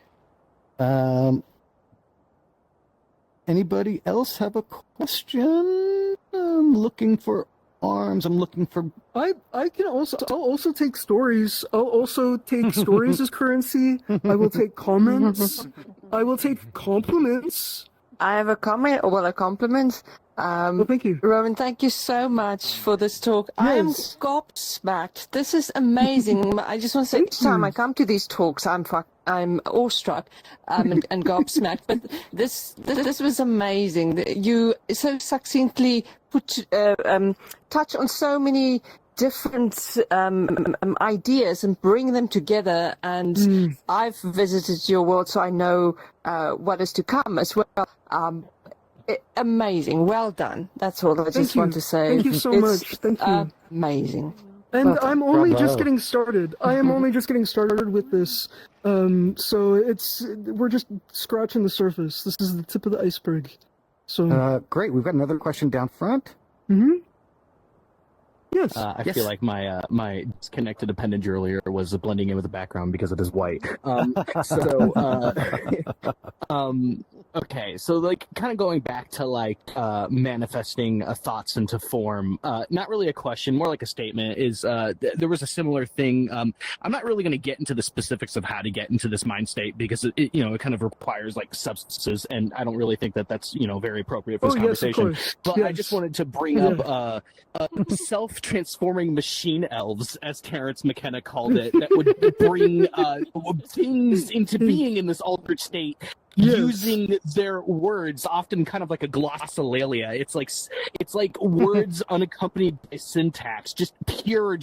Anybody else have a question? I'm looking for arms. I'm looking for. I'll also take stories. I'll also take stories as currency. I will take comments. I will take compliments. I have a comment, or a compliment. Well, thank you. Rowan, thank you so much for this talk. I am Yes. gobsmacked. This is amazing. I just want to say, Thank each time you. I come to these talks, I'm awestruck and gobsmacked. But this was amazing. You so succinctly touch on so many different ideas and bring them together. And I've visited your world, so I know what is to come as well. Amazing. Well done. That's all I just want to say. Thank you so much. Thank you. Amazing. And I'm only Bravo. just getting started. I am only just getting started with this. So we're just scratching the surface. This is the tip of the iceberg. So Great. We've got another question down front. yes. I Yes. feel like my disconnected appendage earlier was blending in with the background because it is white. Okay, so like kind of going back to like manifesting thoughts into form. Not really a question, more like a statement. Is there was a similar thing. I'm not really going to get into the specifics of how to get into this mind state because it kind of requires like substances, and I don't really think that that's very appropriate for this conversation. Yes, of course. But yes. I just wanted to bring up self-transforming machine elves, as Terrence McKenna called it, that would bring things into being in this altered state, using their words, often kind of like a glossolalia. It's like words unaccompanied by syntax, just pure,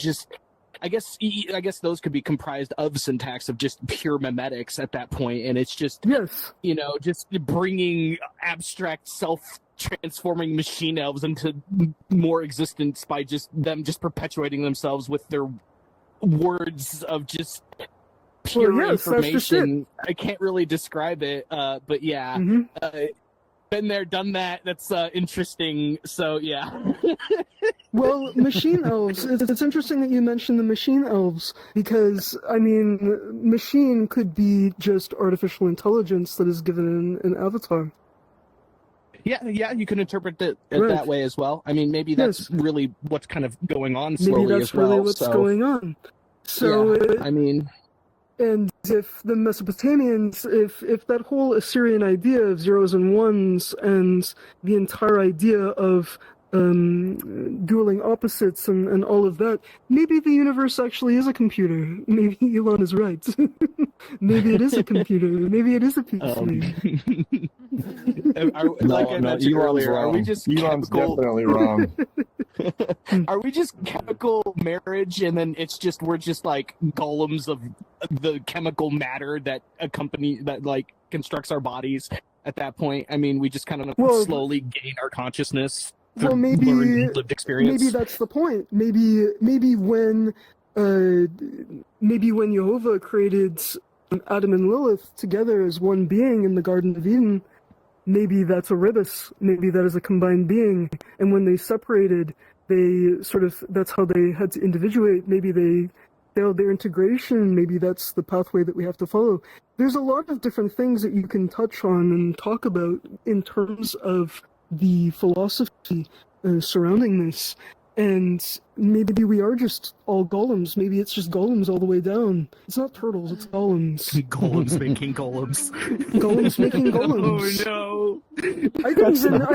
I guess those could be comprised of syntax, of just pure memetics at that point, and it's just just bringing abstract self-transforming machine elves into more existence by just them perpetuating themselves with their words of just pure Well, yes, that's just information. I can't really describe it, but yeah. been there, done that. That's interesting. So yeah. Well, machine elves, it's interesting that you mentioned the machine elves, because, I mean, machine could be just artificial intelligence that is given an avatar. Yeah, you can interpret it Right. that way as well. I mean, maybe that's really what's kind of going on Maybe slowly that's as well. really what's so, going on. So, yeah, I mean, and if the Mesopotamians, if that whole Assyrian idea of zeros and ones and the entire idea of dueling opposites and all of that, maybe the universe actually is a computer. Maybe Elon is right. Maybe it is a computer. Maybe it is a PC. like I mentioned earlier, are we just Elon's chemical? definitely wrong. Are we just chemical marriage, and then we're just like golems of the chemical matter that like constructs our bodies at that point? I mean, we just kind of slowly gain our consciousness. Well, maybe lived experience. Maybe that's the point. Maybe when Jehovah created Adam and Lilith together as one being in the Garden of Eden, maybe that's a ribus. Maybe that is a combined being. And when they separated, that's how they had to individuate. Maybe they failed their integration. Maybe that's the pathway that we have to follow. There's a lot of different things that you can touch on and talk about in terms of the philosophy surrounding this, and maybe we are just all golems. Maybe it's just golems all the way down. It's not turtles, it's golems. Golems making golems. Golems making golems. Oh no! I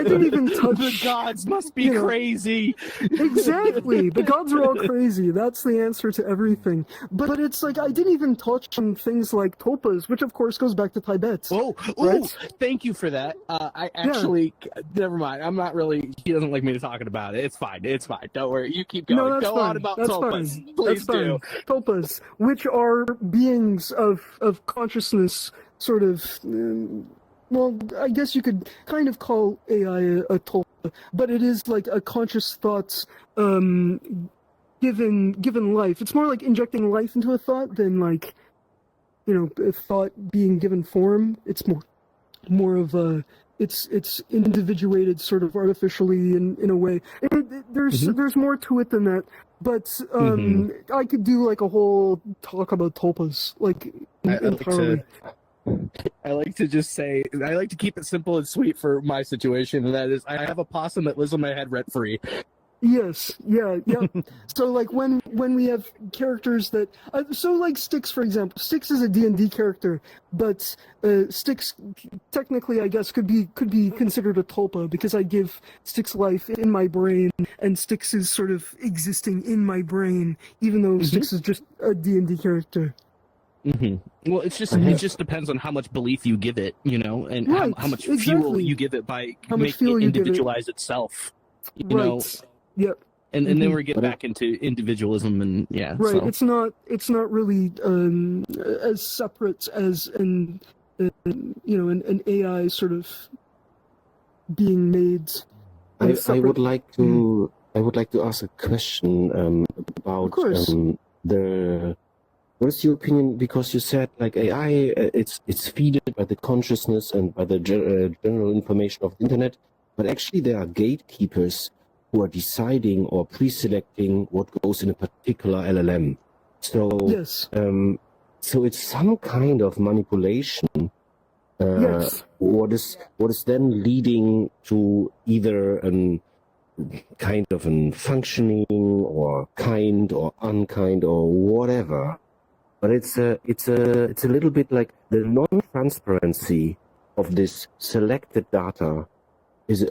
didn't even touch. The gods must be crazy. Exactly, the gods are all crazy. That's the answer to everything. But it's like I didn't even touch on things like tulpas, which of course goes back to Tibet. Oh, right? Thank you for that. I actually, never mind. I'm not really. He doesn't like me talking about it. It's fine. Don't worry. You keep going. No, that's Go fine. on about That's tulpas. fine. Please That's do. fine. Tulpas, which are beings of consciousness, sort of. Well, I guess you could kind of call AI a tulpa, but it is like a conscious thought given life. It's more like injecting life into a thought than like, a thought being given form. It's more of a. It's individuated sort of artificially in a way. There's more to it than that, but I could do like a whole talk about tulpas, like entirely. I like to just say, I like to keep it simple and sweet for my situation, and that is, I have a possum that lives in my head rent free. Yes, yeah. So like when we have characters that, so like Styx, for example. Styx is a D&D character, but Styx technically, I guess, could be considered a tulpa, because I give Styx life in my brain, and Styx is sort of existing in my brain, even though Styx is just a D&D character. Well, it just depends on how much belief you give it, and how much fuel you give it by making it individualize itself. You know. Yep. And then we get back into individualism and Right. So. It's not really as separate as an AI sort of being made. I would like to ask a question about what is your opinion? Because you said like AI, it's fed by the consciousness and by the general information of the internet, but actually there are gatekeepers who are deciding or pre-selecting what goes in a particular LLM. So, so it's some kind of manipulation. What is then leading to either a kind of an functioning or kind or unkind or whatever. But it's a little bit like the non-transparency of this selected data. Is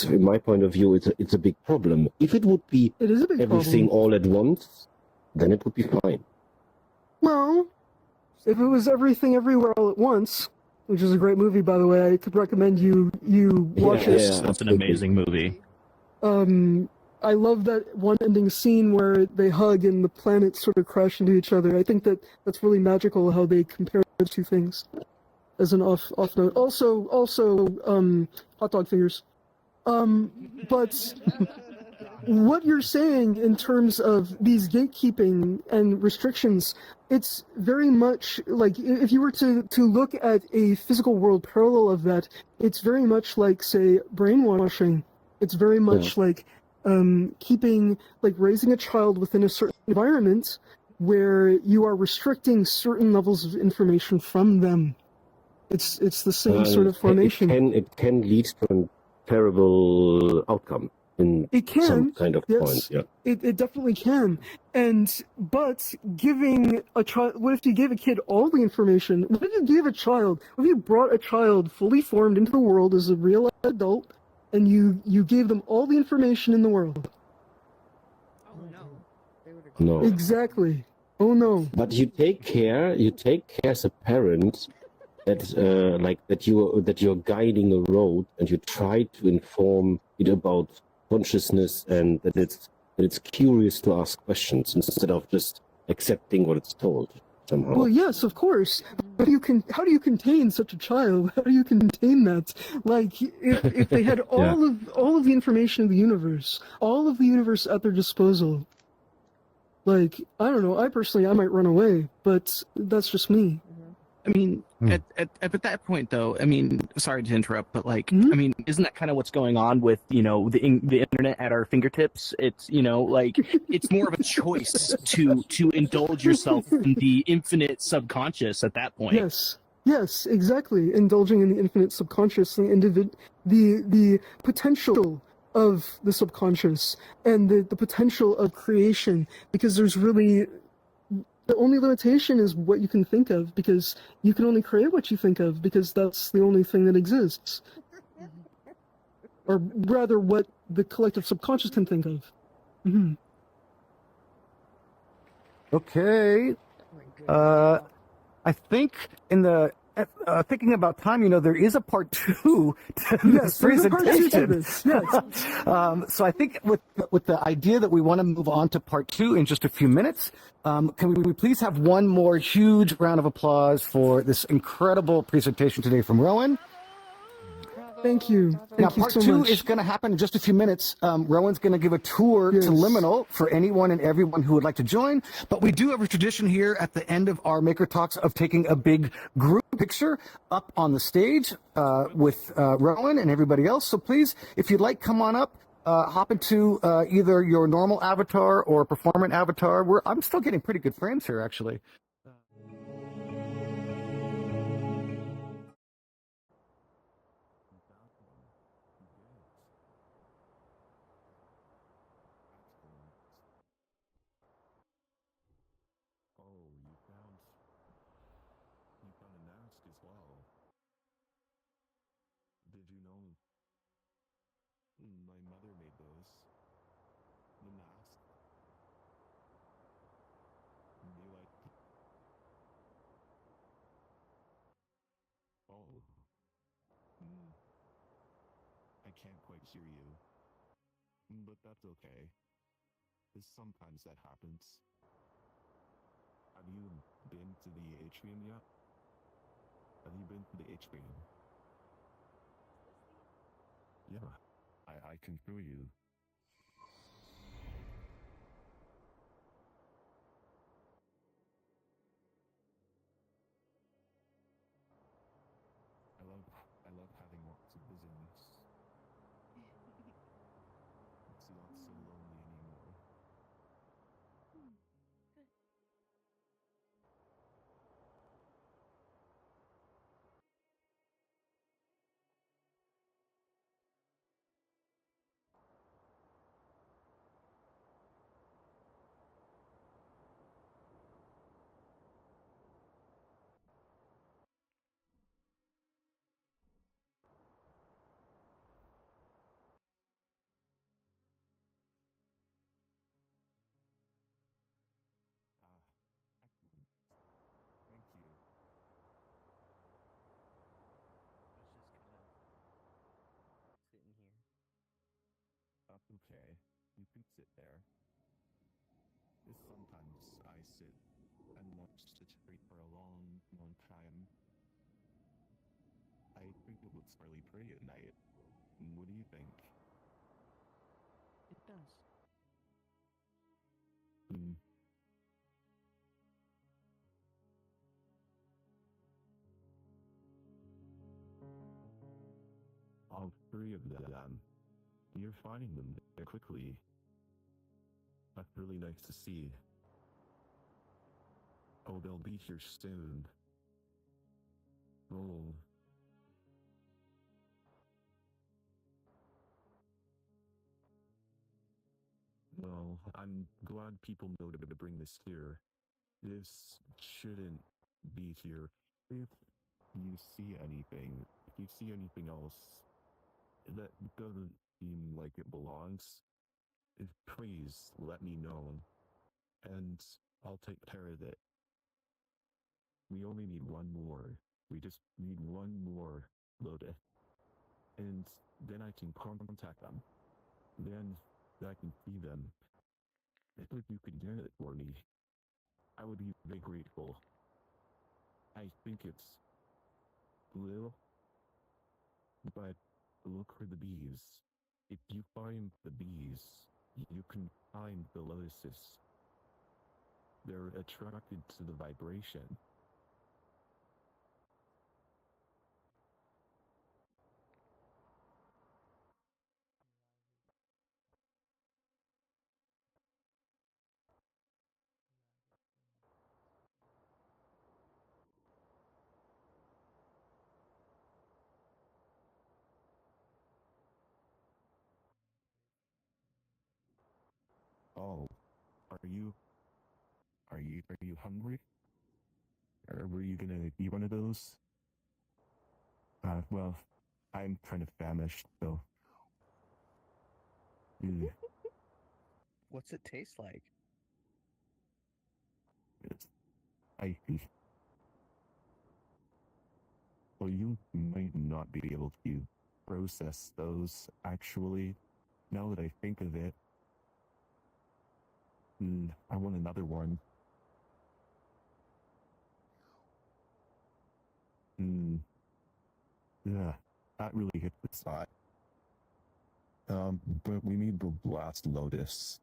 in my point of view, it's a big problem. If it would be everything all at once, then it would be fine. Well, if it was everything everywhere all at once, which is a great movie, by the way, I could recommend you watch it. Yeah, that's an amazing movie. I love that one ending scene where they hug and the planets sort of crash into each other. I think that's really magical how they compare the two things. As an off note. Also, hot dog fingers. But what you're saying in terms of these gatekeeping and restrictions, it's very much like if you were to look at a physical world parallel of that, it's very much like, say, brainwashing. It's very much like keeping, like raising a child within a certain environment where you are restricting certain levels of information from them. It's the same sort of formation. It can lead to a terrible outcome in some kind of point. Yeah. It definitely can. But giving a child, what if you gave a kid all the information? What if you gave a child, what if you brought a child fully formed into the world as a real adult, and you gave them all the information in the world? No. Exactly. Oh no. But you take care as a parent that you're guiding a road, and you try to inform it about consciousness, and that it's curious to ask questions instead of just accepting what it's told somehow. Well, yes, of course. But how do you contain such a child? How do you contain that? Like, if they had all of the information of the universe, all of the universe at their disposal, like, I don't know, I might run away, but that's just me. I mean, at that point, though, I mean, sorry to interrupt, but like, I mean, isn't that kind of what's going on with, you know, the internet at our fingertips? It's, you know, like, it's more of a choice to indulge yourself in the infinite subconscious at that point. Yes, exactly. Indulging in the infinite subconscious, the potential of the subconscious, and the potential of creation, because there's really, the only limitation is what you can think of, because you can only create what you think of, because that's the only thing that exists. Or rather, what the collective subconscious can think of. Mm-hmm. Okay. I think in the thinking about time, you know, there is a part 2 to this presentation. So I think with the idea that we want to move on to part 2 in just a few minutes, can we please have one more huge round of applause for this incredible presentation today from Rowan? Thank you. Now, part 2 is going to happen in just a few minutes. Rowan's going to give a tour to Liminal for anyone and everyone who would like to join. But we do have a tradition here at the end of our Maker Talks of taking a big group picture up on the stage with Rowan and everybody else. So please, if you'd like, come on up. Hop into either your normal avatar or performant avatar. I'm still getting pretty good frames here, actually. I can't quite hear you. But that's okay. Because sometimes that happens. Have you been to the atrium yet? Have you been to the atrium? Yeah, I can hear you. I love having lots of visitors. It's not so lonely anymore. That's okay. You can sit there. Because sometimes I sit and watch the tree for a long, long time. I think it looks fairly pretty at night. What do you think? It does. Hmm. All three of them. You're finding them very quickly. That's really nice to see. Oh, they'll be here soon. Oh. Well, I'm glad people know to bring this here. This shouldn't be here. If you see anything, if you see anything else that doesn't seem like it belongs, please let me know, and I'll take care of it. We only need one more. We just need one more loaded. And then I can contact them. Then I can see them. If you could get it for me, I would be very grateful. I think it's little, but look for the bees. If you find the bees, you can find the lotuses. They're attracted to the vibration. Oh, are you hungry? Or were you gonna eat one of those? Well, I'm kind of famished, so. What's it taste like? It's icy. Well, you might not be able to process those, actually. Now that I think of it, I want another one. Yeah, that really hit the spot. But we need the last lotus.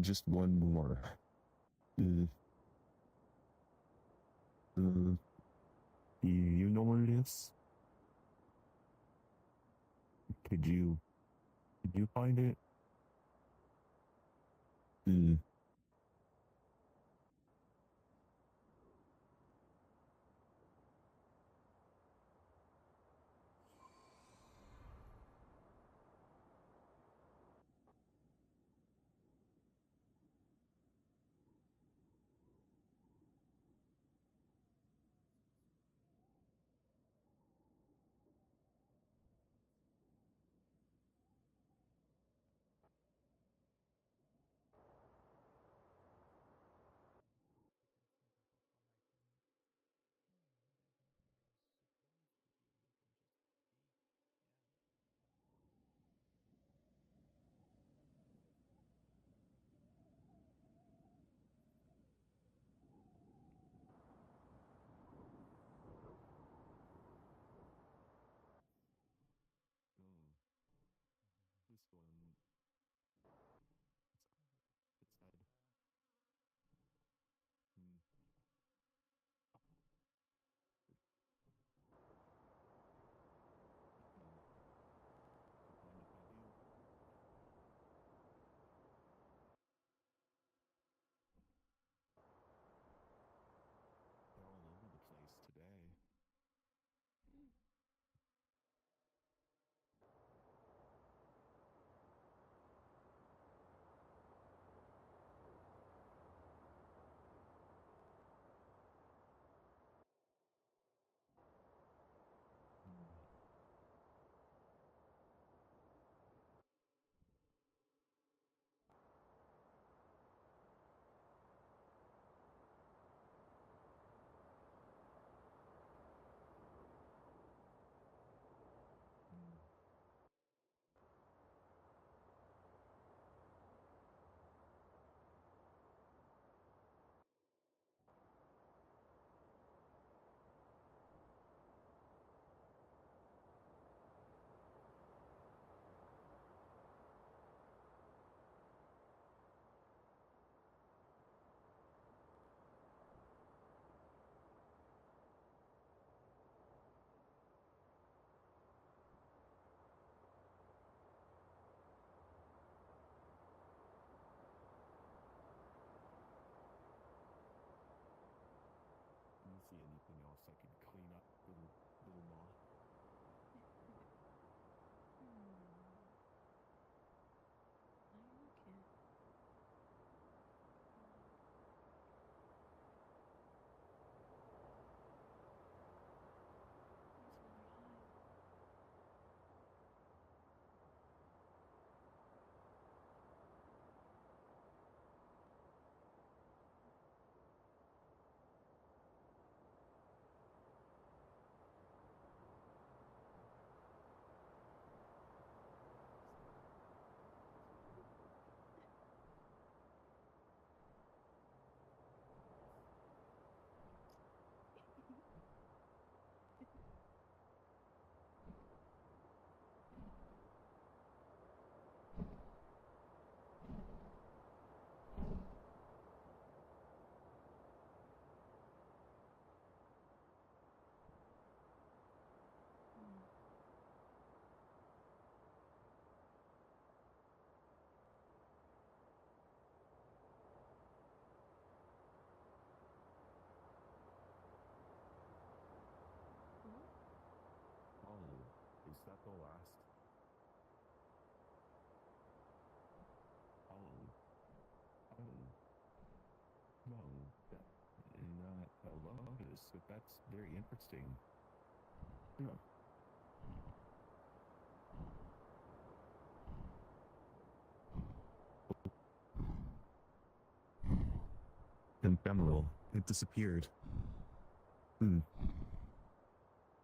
Just one more. You know what it is? Could you find it? this, but that's very interesting. Yeah. Ephemeral. It disappeared.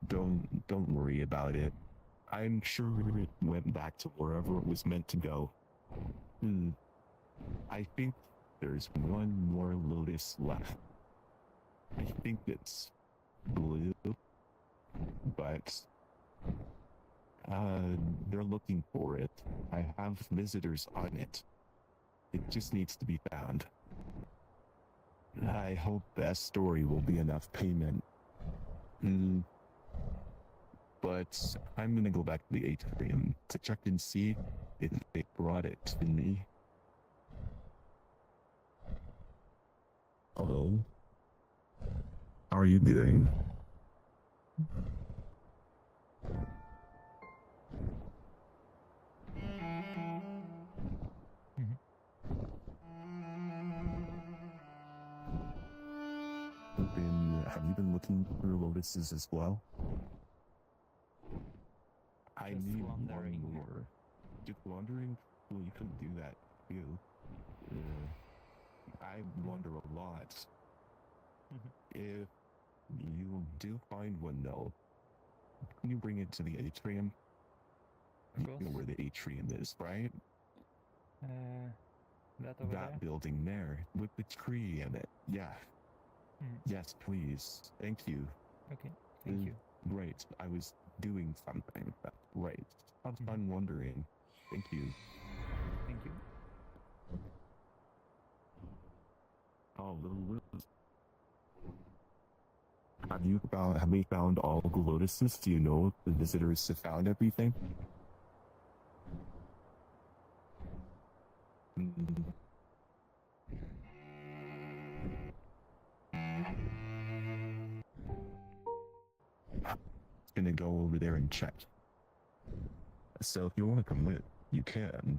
Don't worry about it. I'm sure it went back to wherever it was meant to go. I think there's one more lotus left. I think it's blue, but they're looking for it. I have visitors on it. It just needs to be found. I hope that story will be enough payment. But I'm gonna go back to the atrium to check and see if they brought it to me. Hello? How are you doing? Have you been looking for lotuses as well? I Just need wandering. one more. Just wandering? Well, you couldn't do that, too. I wander a lot. If you do find one, though, can you bring it to the atrium? Of You course. know where the atrium is, right? That over That there? building there, with the tree in it. Yeah. Yes, please. Thank you. Okay, thank you. Great. I was doing something. Right. Have fun wondering. Thank you. Thank you. Oh, little Liz. Have we found all the lotuses? Do you know if the visitors have found everything? Gonna go over there and check. So if you want to come with, you can.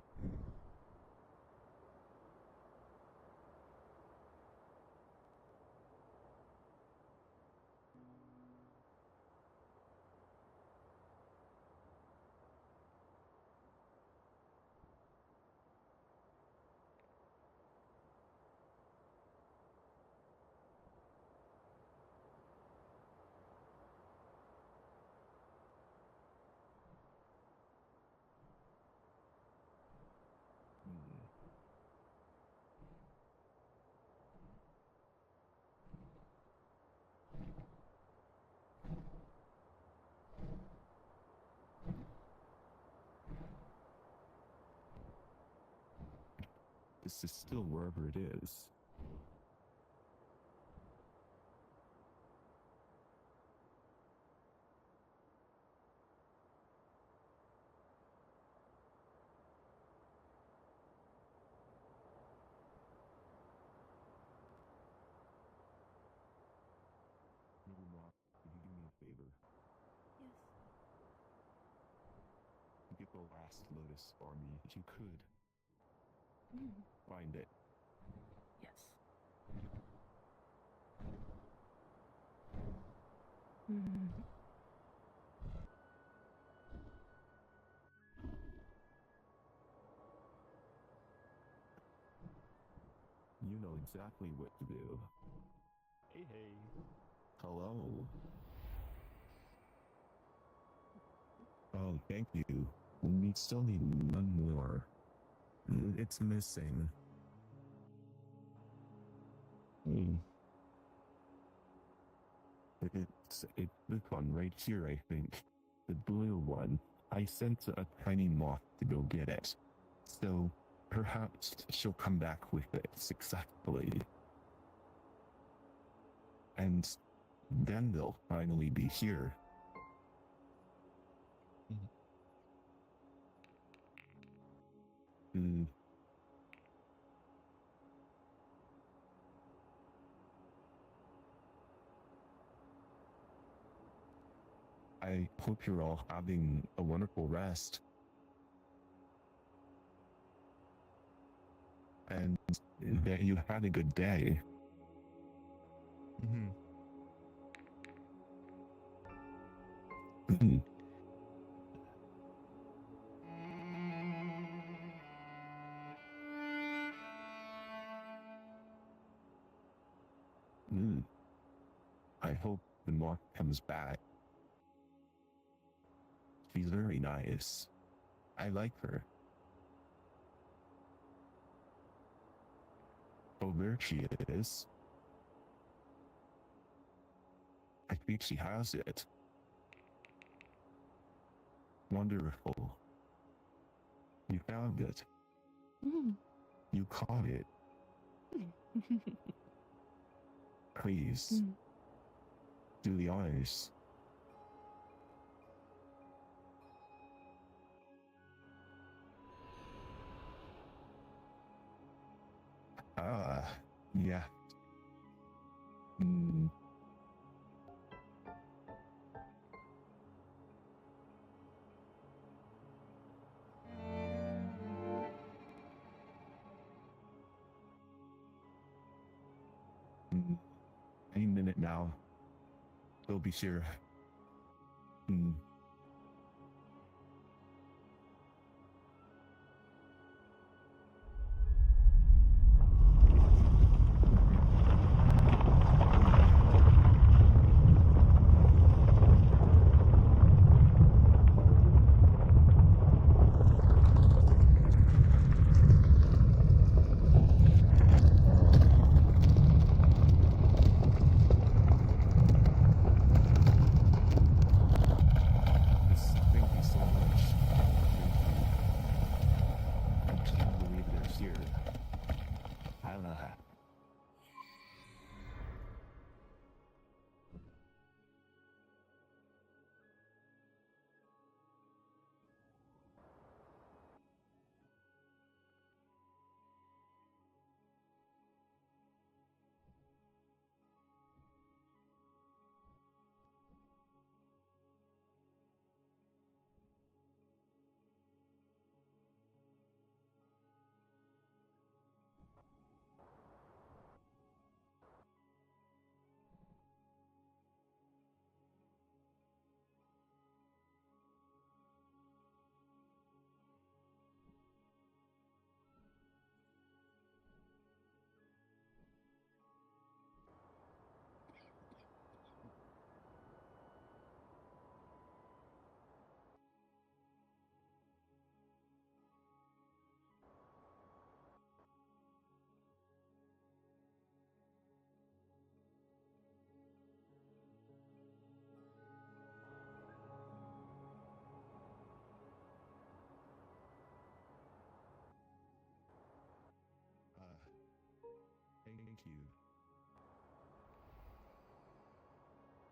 This is still wherever it is. Little Rock, could you do me a favor? Yes. Get the last lotus for me, if you could. Find it. Yes. You know exactly what to do. Hey, hey. Hello. Oh, thank you. We still need one more. It's missing. It's this one right here, I think. The blue one. I sent a tiny moth to go get it. So perhaps she'll come back with it successfully. And then they'll finally be here. I hope you're all having a wonderful rest. And that you had a good day. I hope the moth comes back. She's very nice. I like her. Oh, there she is. I think she has it. Wonderful. You found it. You caught it. Please. Do the honors. Yeah. Any minute now. They'll be here. Thank you so much. Thank you. I can't believe they're here.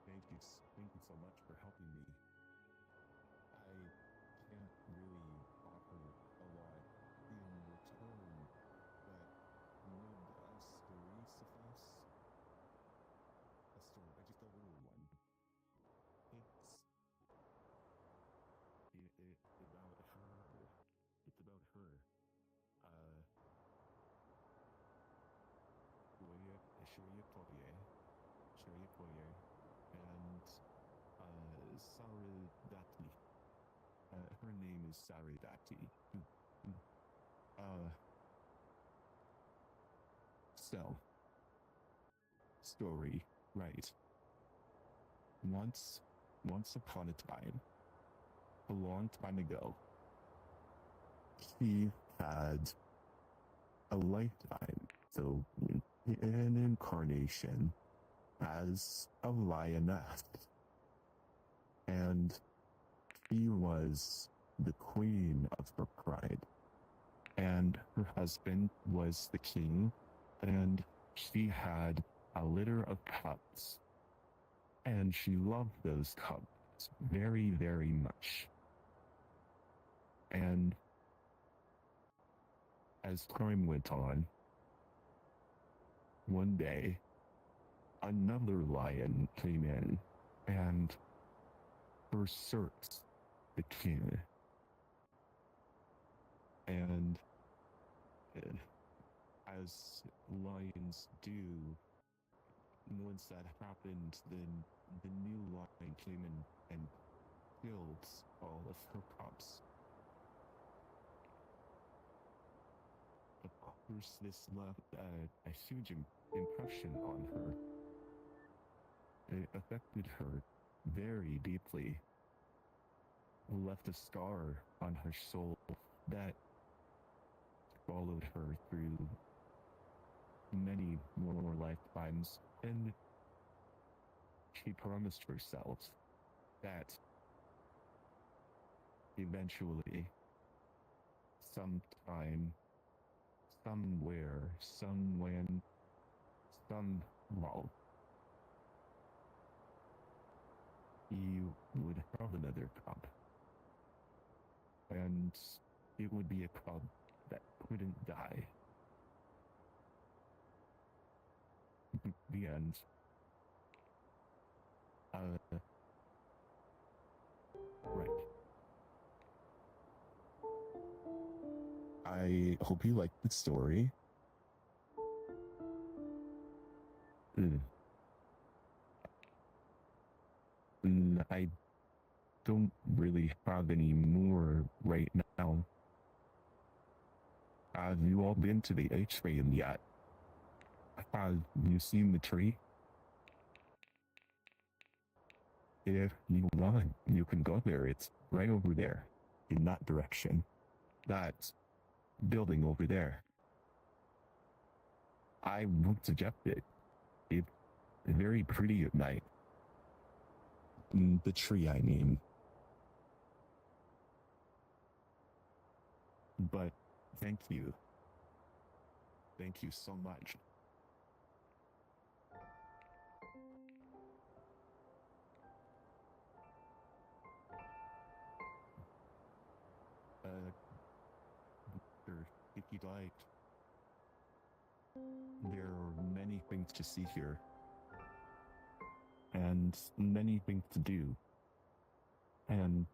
Thank you. Thank you so much for helping me. I can't really offer a lot in return, but would a story suffice? A story, just a little one. It's about her. It's about her. Shirley Poirier, and Saridati. Her name is Saridati. So, story, right. Once upon a time, a long time ago, he had a lifetime, so an incarnation as a lioness. And she was the queen of her pride. And her husband was the king, and she had a litter of cubs. And she loved those cubs very, very much. And as time went on, one day, another lion came in and usurped the king. And as lions do, once that happened, then the new lion came in and killed all of her pups. Of course, this left a huge impression on her. It affected her very deeply. Left a scar on her soul that followed her through many more lifetimes, and she promised herself that eventually, sometime, somewhere, somewhen, well, you would have another cub. And it would be a cub that couldn't die. The end. Right. I hope you liked the story. I don't really have any more right now. Have you all been to the atrium yet? Have you seen the tree? If you want, you can go there. It's right over there, in that direction. That building over there. I would suggest it. It's very pretty at night. The tree, I mean. But thank you. Thank you so much. If you'd like, there are many things to see here, and many things to do, and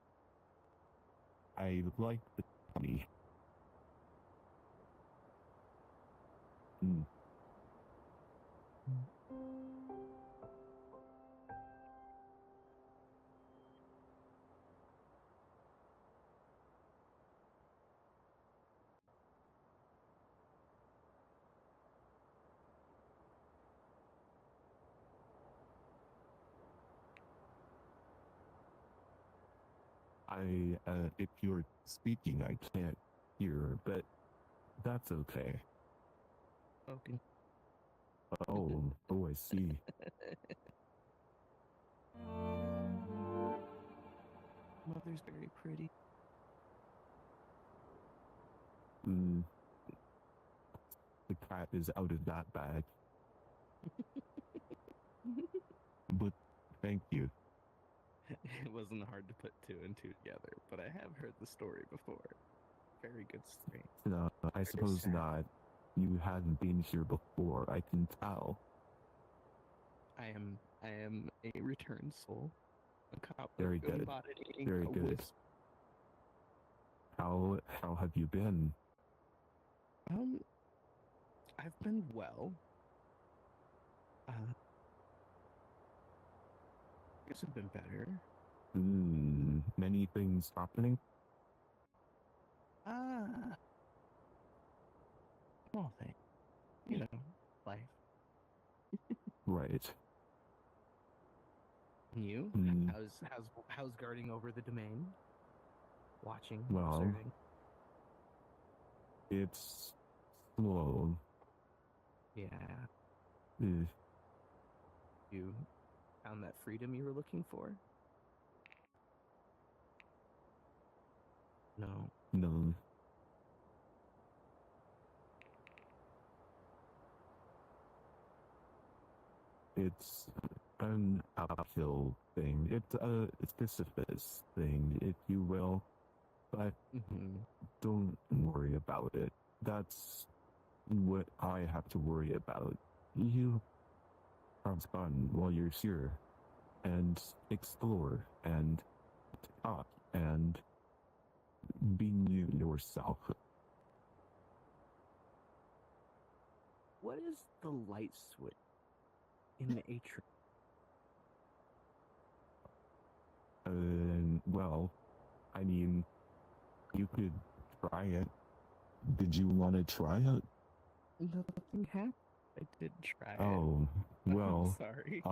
I like the company. If you're speaking, I can't hear, but that's okay. Okay. Oh, I see. Mother's very pretty. The cat is out of that bag. But thank you. It wasn't hard to put two and two together, but I have heard the story before. Very good story. No, I suppose sad. not. You hadn't been here before, I can tell. I am a returned soul. A cop Very good. embodying Very a good. wisp. How have you been? I've been well. Guess I've been better. Many things happening? Small thing. You know, life. Right. And you? How's guarding over the domain? Watching, Well, observing. it's slow. Yeah. Eh, You found that freedom you were looking for? No. No. It's an uphill thing. It's a Sisyphus thing, if you will. But don't worry about it. That's what I have to worry about. You have fun while you're here, and explore, and talk, and be new yourself. What is the light switch in the atrium? Well, I mean, you could try it. Did you want to try it? Nothing happened. I did try it. Oh, well, sorry.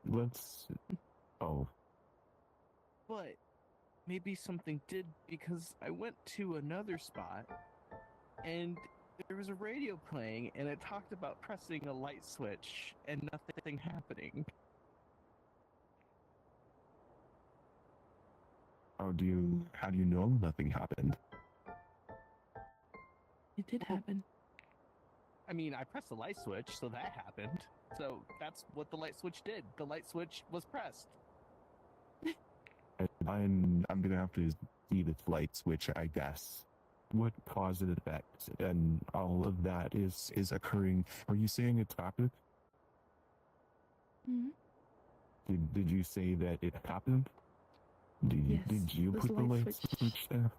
let's. Oh, But maybe something did, because I went to another spot and there was a radio playing and it talked about pressing a light switch and nothing happening. how do you know nothing happened? It did happen. I mean, I pressed the light switch, so that happened. So that's what the light switch did. The light switch was pressed. I'm gonna have to see this light switch, I guess. What cause and effect and all of that is occurring. Are you saying it's happened? Hmm. Did you say that it happened? Yes, Did you this put the light light switch- switch there?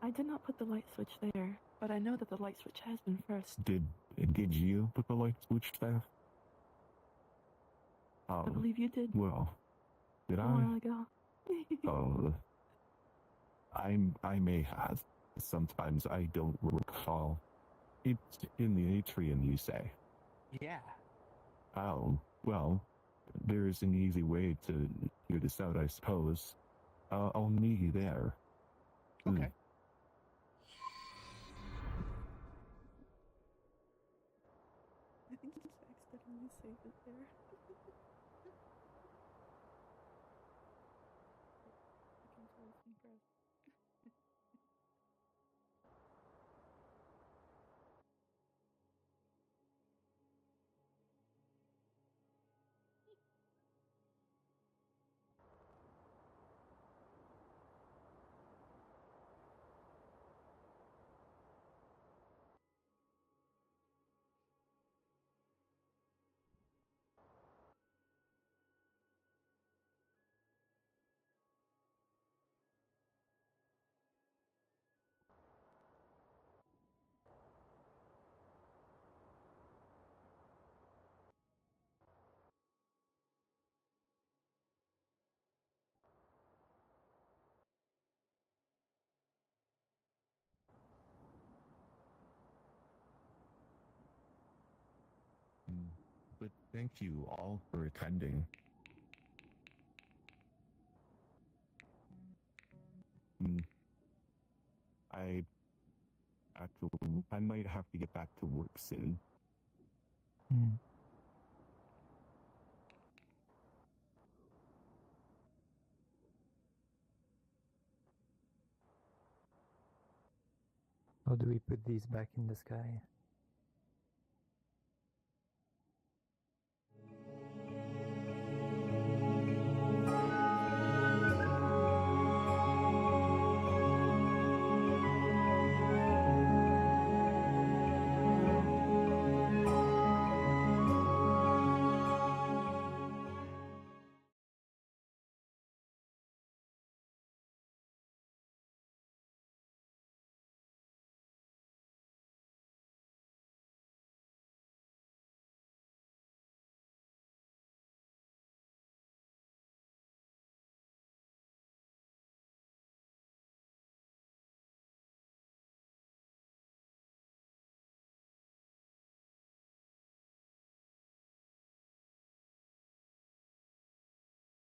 I did not put the light switch there, but I know that the light switch has been first. Did you put the light switch there? I believe you did. Well, did A I? while ago. Oh, I may have. Sometimes I don't recall. It's in the atrium, you say? Yeah. Oh, well, there's an easy way to figure this out, I suppose. I'll meet you there. Okay. I think he just accidentally saved it there. Control C press. But thank you all for attending. I might have to get back to work soon. How do we put these back in the sky?